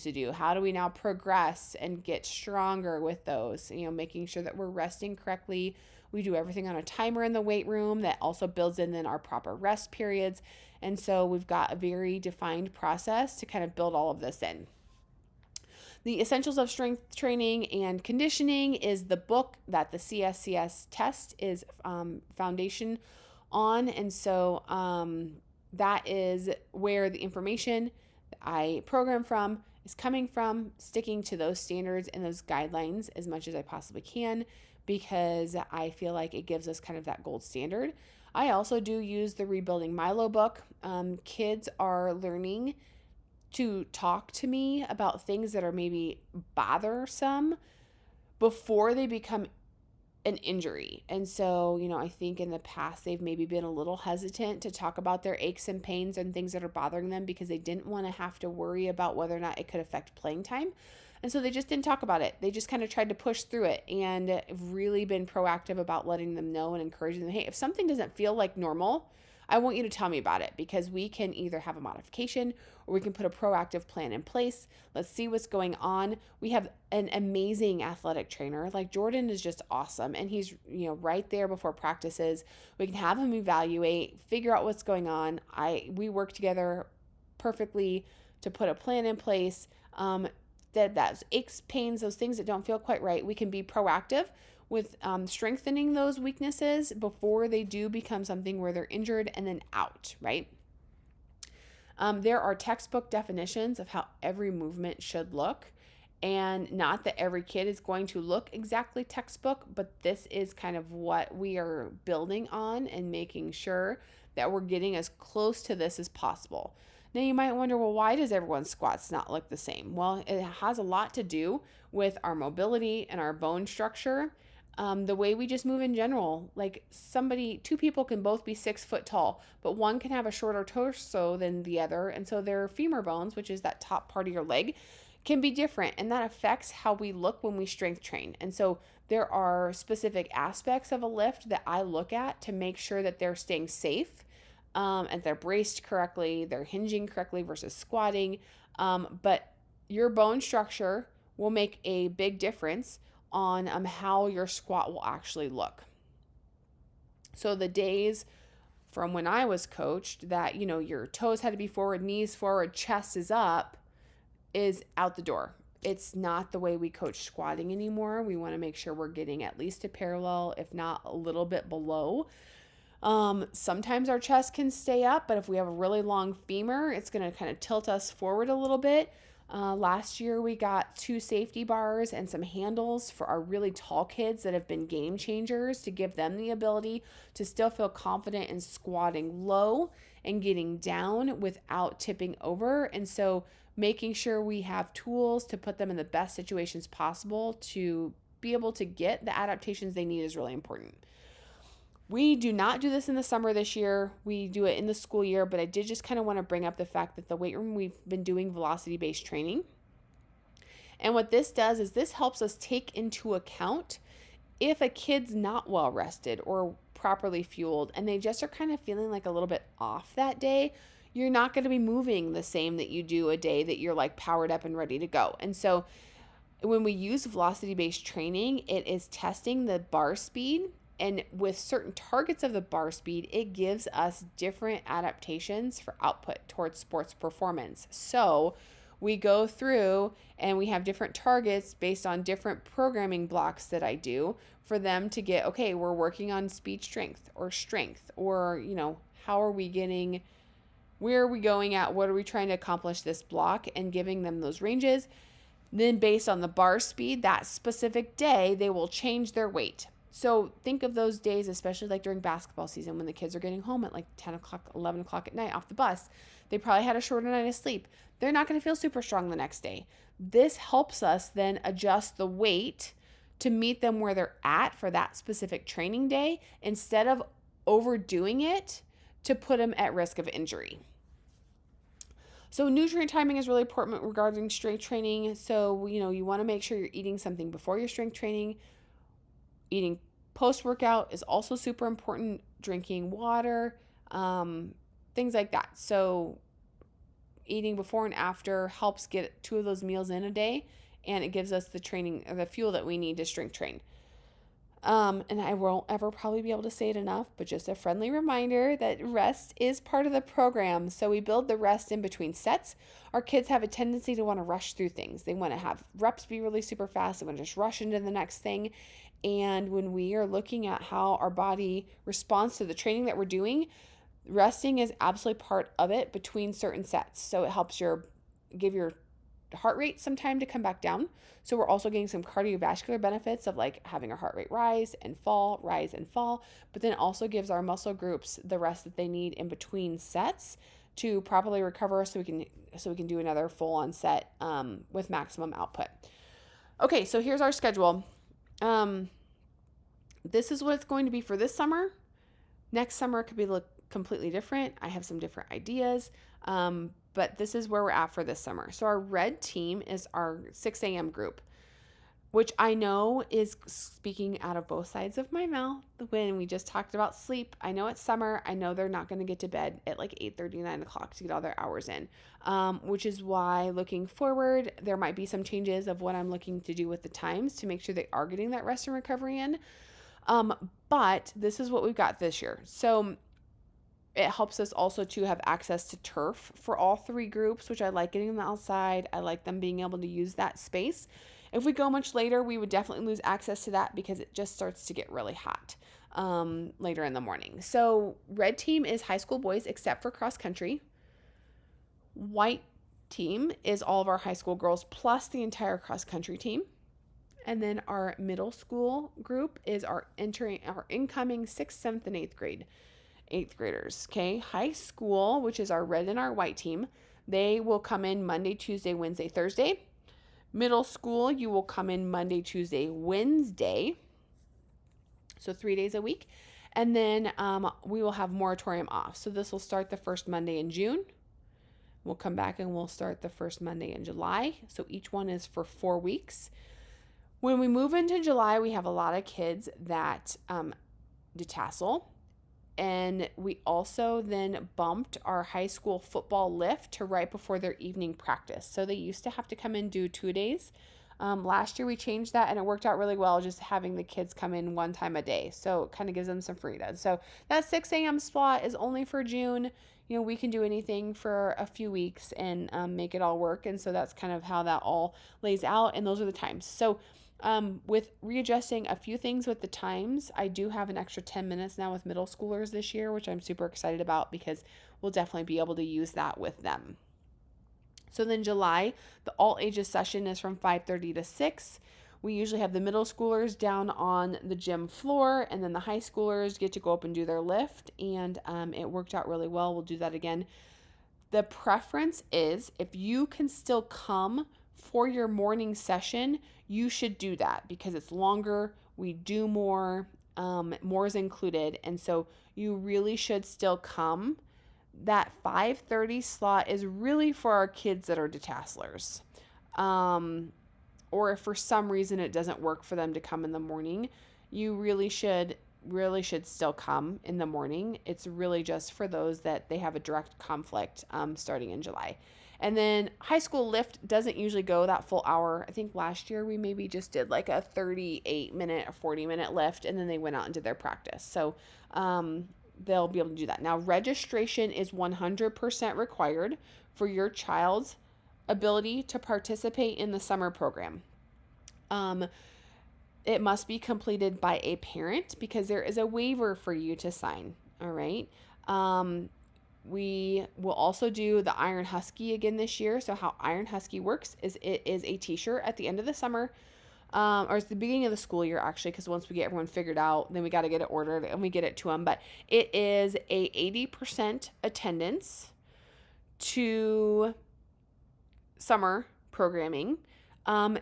to do. How do we now progress and get stronger with those? Making sure that we're resting correctly. We do everything on a timer in the weight room that also builds in then our proper rest periods. And so we've got a very defined process to kind of build all of this in. The Essentials of Strength Training and Conditioning is the book that the CSCS test is foundation on. And so that is where the information that I program from is coming from, sticking to those standards and those guidelines as much as I possibly can, because I feel like it gives us kind of that gold standard. I also do use the Rebuilding Milo book. Kids are learning to talk to me about things that are maybe bothersome before they become an injury. And so, I think in the past they've maybe been a little hesitant to talk about their aches and pains and things that are bothering them because they didn't want to have to worry about whether or not it could affect playing time. And so they just didn't talk about it. They just kind of tried to push through it, and really been proactive about letting them know and encouraging them, hey, if something doesn't feel like normal, I want you to tell me about it, because we can either have a modification or we can put a proactive plan in place. Let's see what's going on. We have an amazing athletic trainer. Like, Jordan is just awesome, and he's, right there before practices. We can have him evaluate, figure out what's going on. We work together perfectly to put a plan in place. That's aches, pains, those things that don't feel quite right. We can be proactive with strengthening those weaknesses before they do become something where they're injured and then out, right? There are textbook definitions of how every movement should look, and not that every kid is going to look exactly textbook, but this is kind of what we are building on and making sure that we're getting as close to this as possible. Now you might wonder, well, why does everyone's squats not look the same? Well, it has a lot to do with our mobility and our bone structure. The way we just move in general. Like, two people can both be 6 foot tall, but one can have a shorter torso than the other. And so their femur bones, which is that top part of your leg, can be different. And that affects how we look when we strength train. And so there are specific aspects of a lift that I look at to make sure that they're staying safe, and they're braced correctly, they're hinging correctly versus squatting. But your bone structure will make a big difference on how your squat will actually look. So the days from when I was coached that, your toes had to be forward, knees forward, chest is up, is out the door. It's not the way we coach squatting anymore. We want to make sure we're getting at least a parallel, if not a little bit below. Sometimes our chest can stay up, but if we have a really long femur, it's going to kind of tilt us forward a little bit. Last year we got 2 safety bars and some handles for our really tall kids that have been game changers, to give them the ability to still feel confident in squatting low and getting down without tipping over. And so making sure we have tools to put them in the best situations possible to be able to get the adaptations they need is really important. We do not do this in the summer this year. We do it in the school year, but I did just kind of want to bring up the fact that the weight room, we've been doing velocity-based training. And what this does is this helps us take into account if a kid's not well rested or properly fueled, and they just are kind of feeling like a little bit off that day, you're not going to be moving the same that you do a day that you're like powered up and ready to go. And so when we use velocity-based training, it is testing the bar speed. And with certain targets of the bar speed, it gives us different adaptations for output towards sports performance. So we go through and we have different targets based on different programming blocks that I do for them to get, okay, we're working on speed strength, or how are we getting, where are we going at, what are we trying to accomplish this block, and giving them those ranges. Then based on the bar speed, that specific day, they will change their weight. So think of those days, especially like during basketball season, when the kids are getting home at like 10 o'clock, 11 o'clock at night off the bus. They probably had a shorter night of sleep. They're not going to feel super strong the next day. This helps us then adjust the weight to meet them where they're at for that specific training day, instead of overdoing it to put them at risk of injury. So nutrient timing is really important regarding strength training. So, you want to make sure you're eating something before your strength training. Eating post-workout is also super important. Drinking water, things like that. So eating before and after helps get 2 of those meals in a day, and it gives us the training or the fuel that we need to strength train. And I won't ever probably be able to say it enough, but just a friendly reminder that rest is part of the program. So we build the rest in between sets. Our kids have a tendency to want to rush through things. They want to have reps be really super fast. They want to just rush into the next thing. And when we are looking at how our body responds to the training that we're doing, resting is absolutely part of it between certain sets. So it helps give your heart rate some time to come back down. So we're also getting some cardiovascular benefits of like having our heart rate rise and fall, but then it also gives our muscle groups the rest that they need in between sets to properly recover, so we can do another full on set with maximum output. Okay, so here's our schedule. This is what it's going to be for this summer. Next summer it could look completely different. I have some different ideas. But but this is where we're at for this summer. So our red team is our 6 a.m. group, which I know is speaking out of both sides of my mouth. When we just talked about sleep, I know it's summer. I know they're not going to get to bed at like 8:30, 9 o'clock to get all their hours in, which is why looking forward, there might be some changes of what I'm looking to do with the times to make sure they are getting that rest and recovery in. But this is what we've got this year. So it helps us also to have access to turf for all 3 groups, which I like getting them outside. I like them being able to use that space. If we go much later, we would definitely lose access to that because it just starts to get really hot later in the morning. So red team is high school boys except for cross country. White team is all of our high school girls plus the entire cross country team. And then our middle school group is our incoming 6th, 7th, and 8th graders. Okay, high school, which is our red and our white team, they will come in Monday, Tuesday, Wednesday, Thursday. Middle school, you will come in Monday, Tuesday, Wednesday. So 3 days a week. And then we will have moratorium off. So this will start the first Monday in June. We'll come back and we'll start the first Monday in July. So each one is for 4 weeks. When we move into July, we have a lot of kids that detassel. And we also then bumped our high school football lift to right before their evening practice. So they used to have to come in do 2 days. Last year we changed that and it worked out really well just having the kids come in 1 time a day. So it kind of gives them some freedom. So that 6 a.m. spot is only for June. You know, we can do anything for a few weeks and make it all work. And so that's kind of how that all lays out. And those are the times. So with readjusting a few things with the times, I do have an extra 10 minutes now with middle schoolers this year, which I'm super excited about because we'll definitely be able to use that with them. So then July, the all ages session is from 5:30 to 6. We usually have the middle schoolers down on the gym floor, and then the high schoolers get to go up and do their lift, and it worked out really well. We'll do that again. The preference is if you can still come for your morning session, you should do that because it's longer, we do more, more is included, and so you really should still come. That 5:30 slot is really for our kids that are detasselers. Or if for some reason it doesn't work for them to come in the morning, you really should still come in the morning. It's really just for those that they have a direct conflict starting in July. And then high school lift doesn't usually go that full hour. I think last year we maybe just did like a 38-minute or 40-minute lift, and then they went out and did their practice. So they'll be able to do that. Now, registration is 100% required for your child's ability to participate in the summer program. It must be completed by a parent because there is a waiver for you to sign. All right. We will also do the Iron Husky again this year. So how Iron Husky works is it is a t-shirt at the end of the summer, or it's the beginning of the school year actually, because once we get everyone figured out, then we got to get it ordered and we get it to them. But it is a 80% attendance to summer programming.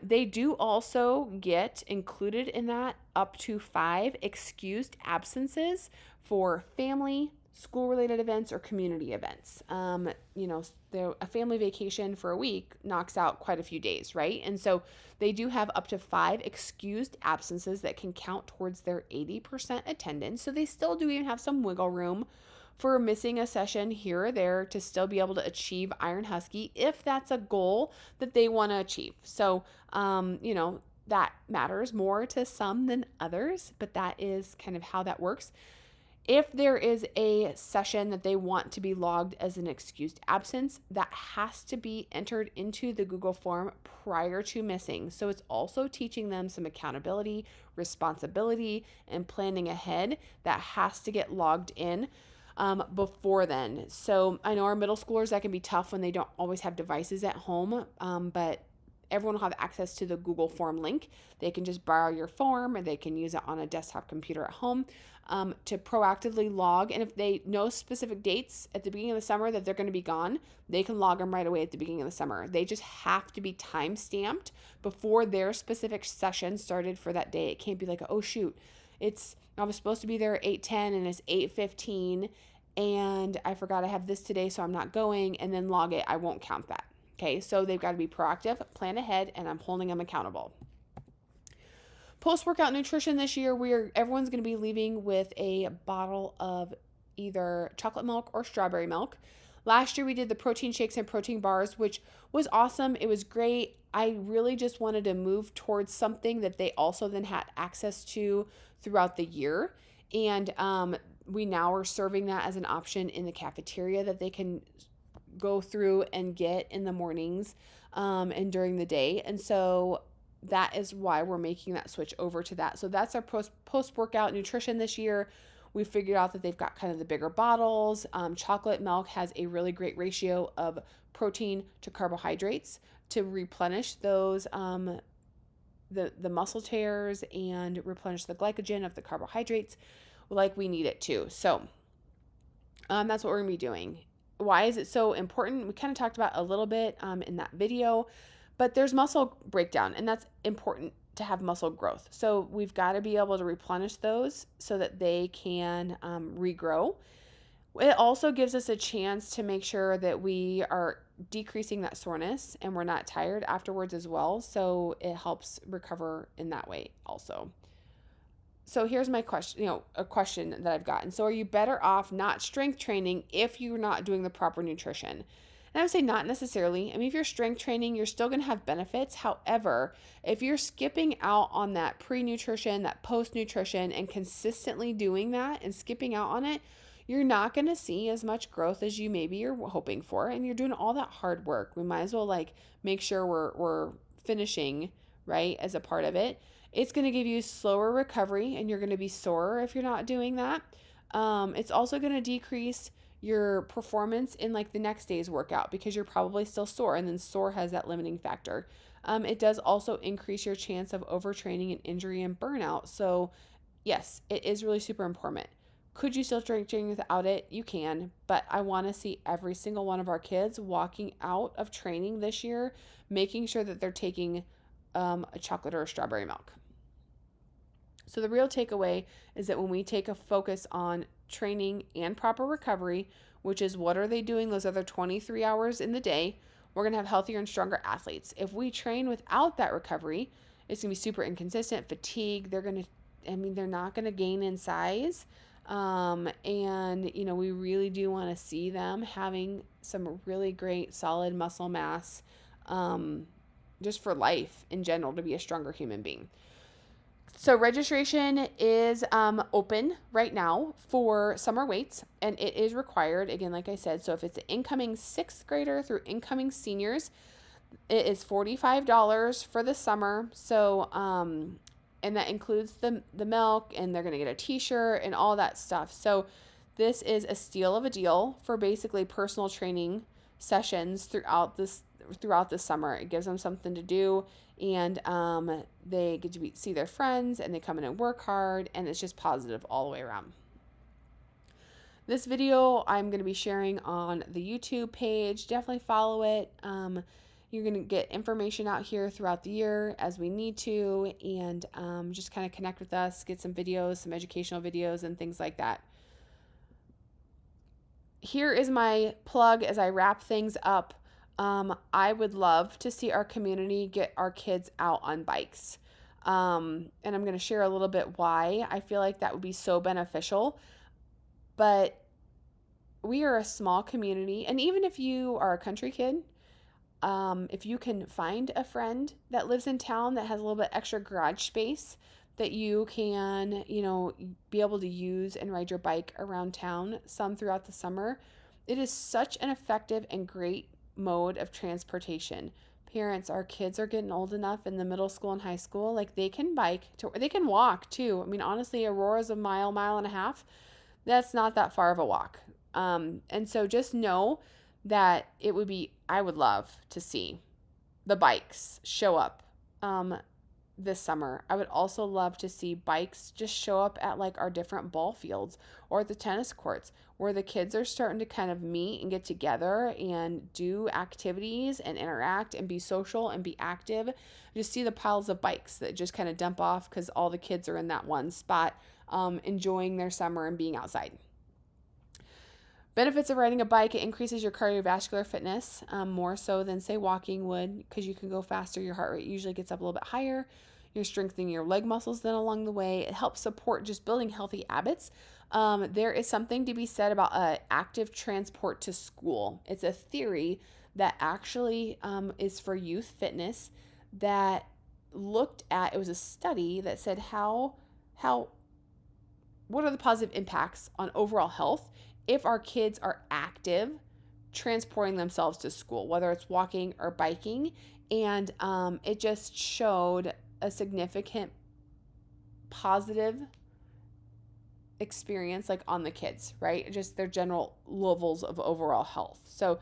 They do also get included in that up to 5 excused absences for family, school-related events, or community events. A family vacation for a week knocks out quite a few days, right? And so they do have up to 5 excused absences that can count towards their 80% attendance. So they still do even have some wiggle room for missing a session here or there to still be able to achieve Iron Husky if that's a goal that they want to achieve. So, that matters more to some than others, but that is kind of how that works. If there is a session that they want to be logged as an excused absence, that has to be entered into the Google form prior to missing. So it's also teaching them some accountability, responsibility, and planning ahead that has to get logged in before then. So I know our middle schoolers, that can be tough when they don't always have devices at home, but everyone will have access to the Google form link. They can just borrow your form, or they can use it on a desktop computer at home to proactively log. And if they know specific dates at the beginning of the summer that they're going to be gone, they can log them right away at the beginning of the summer. They just have to be time stamped before their specific session started for that day. It can't be like, oh shoot, I was supposed to be there at 8:10 and it's 8:15 and I forgot I have this today, so I'm not going, and then log it, I won't count that. Okay, so they've got to be proactive, plan ahead, and I'm holding them accountable. Post-workout nutrition this year, everyone's going to be leaving with a bottle of either chocolate milk or strawberry milk. Last year we did the protein shakes and protein bars, which was awesome. It was great. I really just wanted to move towards something that they also then had access to throughout the year. And we now are serving that as an option in the cafeteria that they can go through and get in the mornings and during the day. And so that is why we're making that switch over to that. So that's our post-workout nutrition this year. We figured out that they've got kind of the bigger bottles. Chocolate milk has a really great ratio of protein to carbohydrates to replenish those the muscle tears and replenish the glycogen of the carbohydrates like we need it to. So that's what we're gonna be doing. Why is it so important? We kind of talked about a little bit in that video, but there's muscle breakdown, and that's important to have muscle growth. So we've got to be able to replenish those so that they can regrow. It also gives us a chance to make sure that we are decreasing that soreness and we're not tired afterwards as well. So it helps recover in that way also. So here's my question, a question that I've gotten. So are you better off not strength training if you're not doing the proper nutrition? And I would say not necessarily. I mean, if you're strength training, you're still going to have benefits. However, if you're skipping out on that pre-nutrition, that post-nutrition, and consistently doing that and skipping out on it, you're not going to see as much growth as you maybe you're hoping for. And you're doing all that hard work. We might as well make sure we're finishing, right, as a part of it. It's going to give you slower recovery, and you're going to be sorer if you're not doing that. It's also going to decrease your performance in the next day's workout because you're probably still sore, and then sore has that limiting factor. It does also increase your chance of overtraining and injury and burnout. So yes, it is really super important. Could you still strength train without it? You can, but I want to see every single one of our kids walking out of training this year, making sure that they're taking a chocolate or a strawberry milk. So the real takeaway is that when we take a focus on training and proper recovery, which is what are they doing those other 23 hours in the day, we're going to have healthier and stronger athletes. If we train without that recovery, it's going to be super inconsistent, fatigue. They're not going to gain in size. We really do want to see them having some really great solid muscle mass just for life in general to be a stronger human being. So registration is open right now for summer weights, and it is required, again, like I said. So if it's an incoming 6th grader through incoming seniors, it is $45 for the summer. So, and that includes the milk, and they're going to get a t-shirt and all that stuff. So this is a steal of a deal for basically personal training sessions throughout the summer. It gives them something to do, and they get to see their friends, and they come in and work hard, and it's just positive all the way around. This video I'm going to be sharing on the YouTube page. Definitely follow it. You're going to get information out here throughout the year as we need to, and just kind of connect with us, get some videos, some educational videos and things like that. Here is my plug as I wrap things up. I would love to see our community get our kids out on bikes. And I'm going to share a little bit why I feel like that would be so beneficial. But we are a small community, and even if you are a country kid, if you can find a friend that lives in town that has a little bit extra garage space that you can, be able to use and ride your bike around town some throughout the summer, it is such an effective and great mode of transportation. Parents, our kids are getting old enough in the middle school and high school, they can they can walk too. I mean, honestly, Aurora's a mile and a half. That's not that far of a walk. And so just know that I would love to see the bikes show up this summer. I would also love to see bikes just show up at our different ball fields or at the tennis courts where the kids are starting to kind of meet and get together and do activities and interact and be social and be active. Just see the piles of bikes that just kind of dump off because all the kids are in that one spot enjoying their summer and being outside. Benefits of riding a bike: it increases your cardiovascular fitness, more so than, say, walking would, because you can go faster. Your heart rate usually gets up a little bit higher. You're strengthening your leg muscles then along the way. It helps support just building healthy habits. There is something to be said about active transport to school. It's a theory that actually is for youth fitness that looked at, it was a study that said what are the positive impacts on overall health if our kids are active transporting themselves to school, whether it's walking or biking. And it just showed a significant positive experience, like on the kids, right? Just their general levels of overall health. So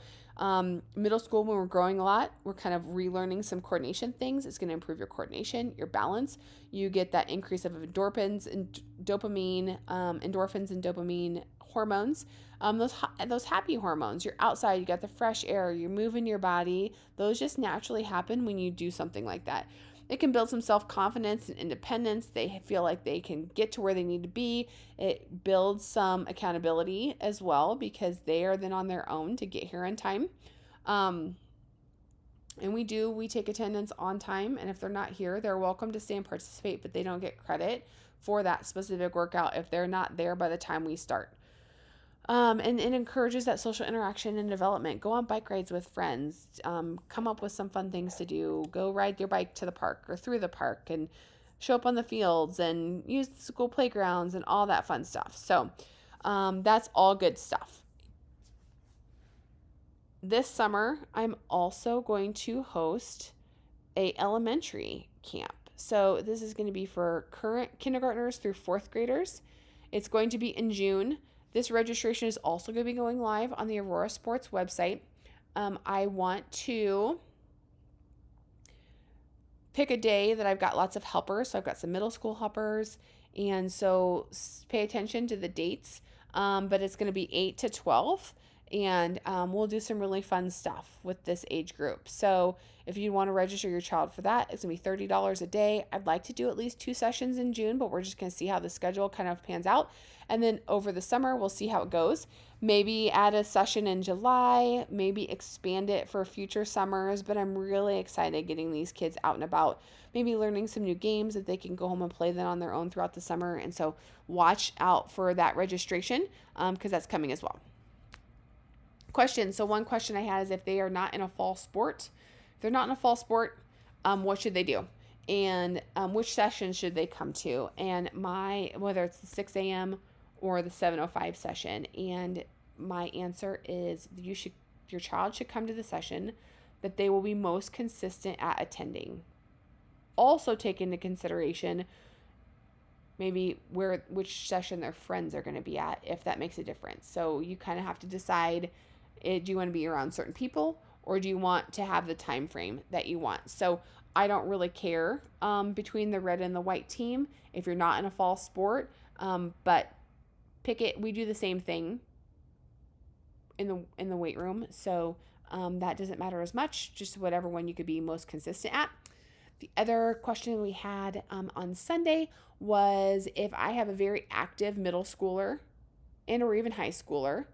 middle school, when we're growing a lot, we're kind of relearning some coordination things. It's going to improve your coordination, your balance. You get that increase of endorphins and dopamine, endorphins and dopamine hormones. Those happy hormones. You're outside, you got the fresh air, you're moving your body. Those just naturally happen when you do something like that. It can build some self-confidence and independence. They feel like they can get to where they need to be. It builds some accountability as well, because they are then on their own to get here on time. And we take attendance on time. And if they're not here, they're welcome to stay and participate, but they don't get credit for that specific workout if they're not there by the time we start. And it encourages that social interaction and development. Go on bike rides with friends. Come up with some fun things to do. Go ride your bike to the park or through the park, and show up on the fields and use the school playgrounds and all that fun stuff. So that's all good stuff. This summer, I'm also going to host a elementary camp. So this is going to be for current kindergartners through fourth graders. It's going to be in June. This registration is also going to be going live on the Aurora Sports website. I want to pick a day that I've got lots of helpers. So I've got some middle school helpers. And so pay attention to the dates. But it's going to be 8 to 12. And we'll do some really fun stuff with this age group. So if you want to register your child for that, it's going to be $30 a day. I'd like to do at least 2 sessions in June, but we're just going to see how the schedule kind of pans out. And then over the summer, we'll see how it goes. Maybe add a session in July, maybe expand it for future summers. But I'm really excited getting these kids out and about, maybe learning some new games that they can go home and play then on their own throughout the summer. And so watch out for that registration because that's coming as well. Question. So one question I had is, if they are not in a fall sport, what should they do? And which sessions should they come to? And whether it's the 6 a.m. or the 7:05 session. And my answer is your child should come to the session that they will be most consistent at attending. Also take into consideration maybe which session their friends are going to be at, if that makes a difference. So you kind of have to decide, do you want to be around certain people, or do you want to have the time frame that you want? So I don't really care between the red and the white team if you're not in a fall sport, but pick it. We do the same thing in the weight room, so that doesn't matter as much. Just whatever one you could be most consistent at. The other question we had on Sunday was, if I have a very active middle schooler and or even high schooler,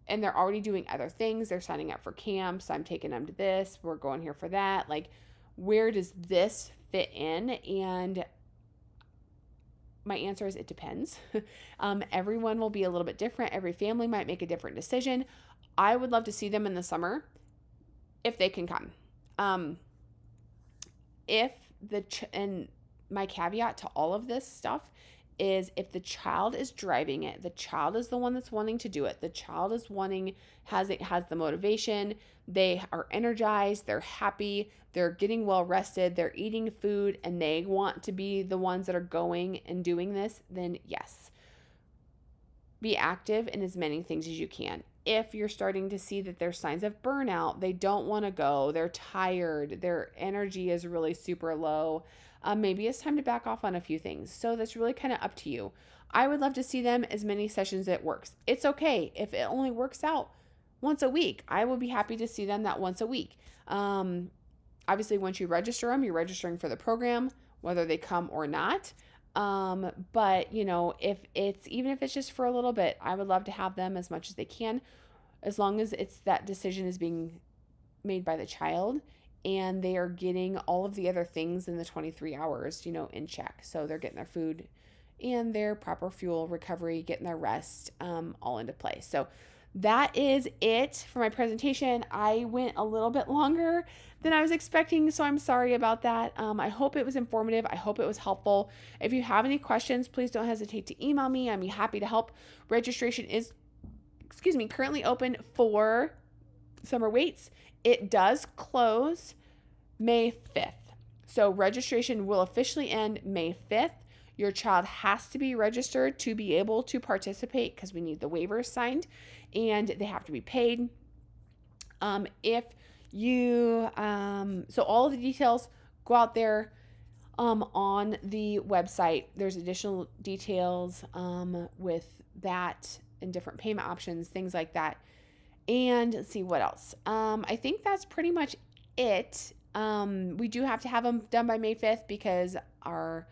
and they're already doing other things, they're signing up for camps, I'm taking them to this, we're going here for that, like, where does this fit in? And my answer is, it depends. Everyone will be a little bit different. Every family might make a different decision. I would love to see them in the summer if they can come. And my caveat to all of this stuff is, if the child is driving it, the child is the one that's wanting to do it. The child has the motivation. They are energized. They're happy. They're getting well rested. They're eating food, and they want to be the ones that are going and doing this. Then yes, be active in as many things as you can. If you're starting to see that there's signs of burnout, they don't want to go, they're tired, their energy is really super low, maybe it's time to back off on a few things. So that's really kind of up to you. I would love to see them as many sessions as it works. It's okay if it only works out once a week. I would be happy to see them that once a week. Obviously, once you register them, you're registering for the program, whether they come or not. But even if it's just for a little bit, I would love to have them as much as they can, as long as it's that decision is being made by the child and they are getting all of the other things in the 23 hours, in check. So they're getting their food and their proper fuel recovery, getting their rest, all into place. So that is it for my presentation. I went a little bit longer than I was expecting, so I'm sorry about that. I hope it was informative. I hope it was helpful. If you have any questions, please don't hesitate to email me. I'm happy to help. Registration is, currently open for summer weights. It does close May 5th. So registration will officially end May 5th. Your child has to be registered to be able to participate because we need the waivers signed and they have to be paid. If you, so all of the details, go out there on the website. There's additional details with that and different payment options, things like that. And let's see what else. I think that's pretty much it. We do have to have them done by May 5th because our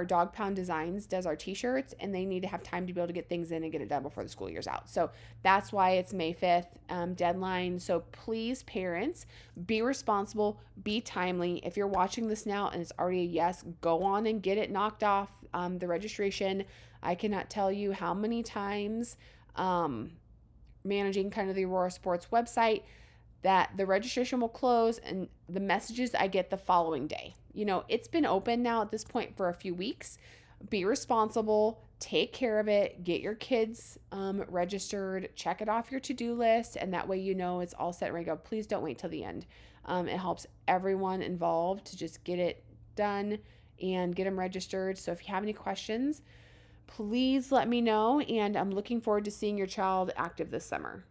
Dog Pound Designs does our t-shirts and they need to have time to be able to get things in and get it done before the school year's out. So that's why it's May 5th deadline. So please, parents, be responsible, be timely. If you're watching this now and it's already a yes, go on and get it knocked off, the registration. I cannot tell you how many times managing kind of the Aurora Sports website that the registration will close and the messages I get the following day. It's been open now at this point for a few weeks. Be responsible, take care of it, get your kids registered, check it off your to-do list, and that way it's all set and ready to go. Please don't wait till the end. It helps everyone involved to just get it done and get them registered. So if you have any questions, please let me know, and I'm looking forward to seeing your child active this summer.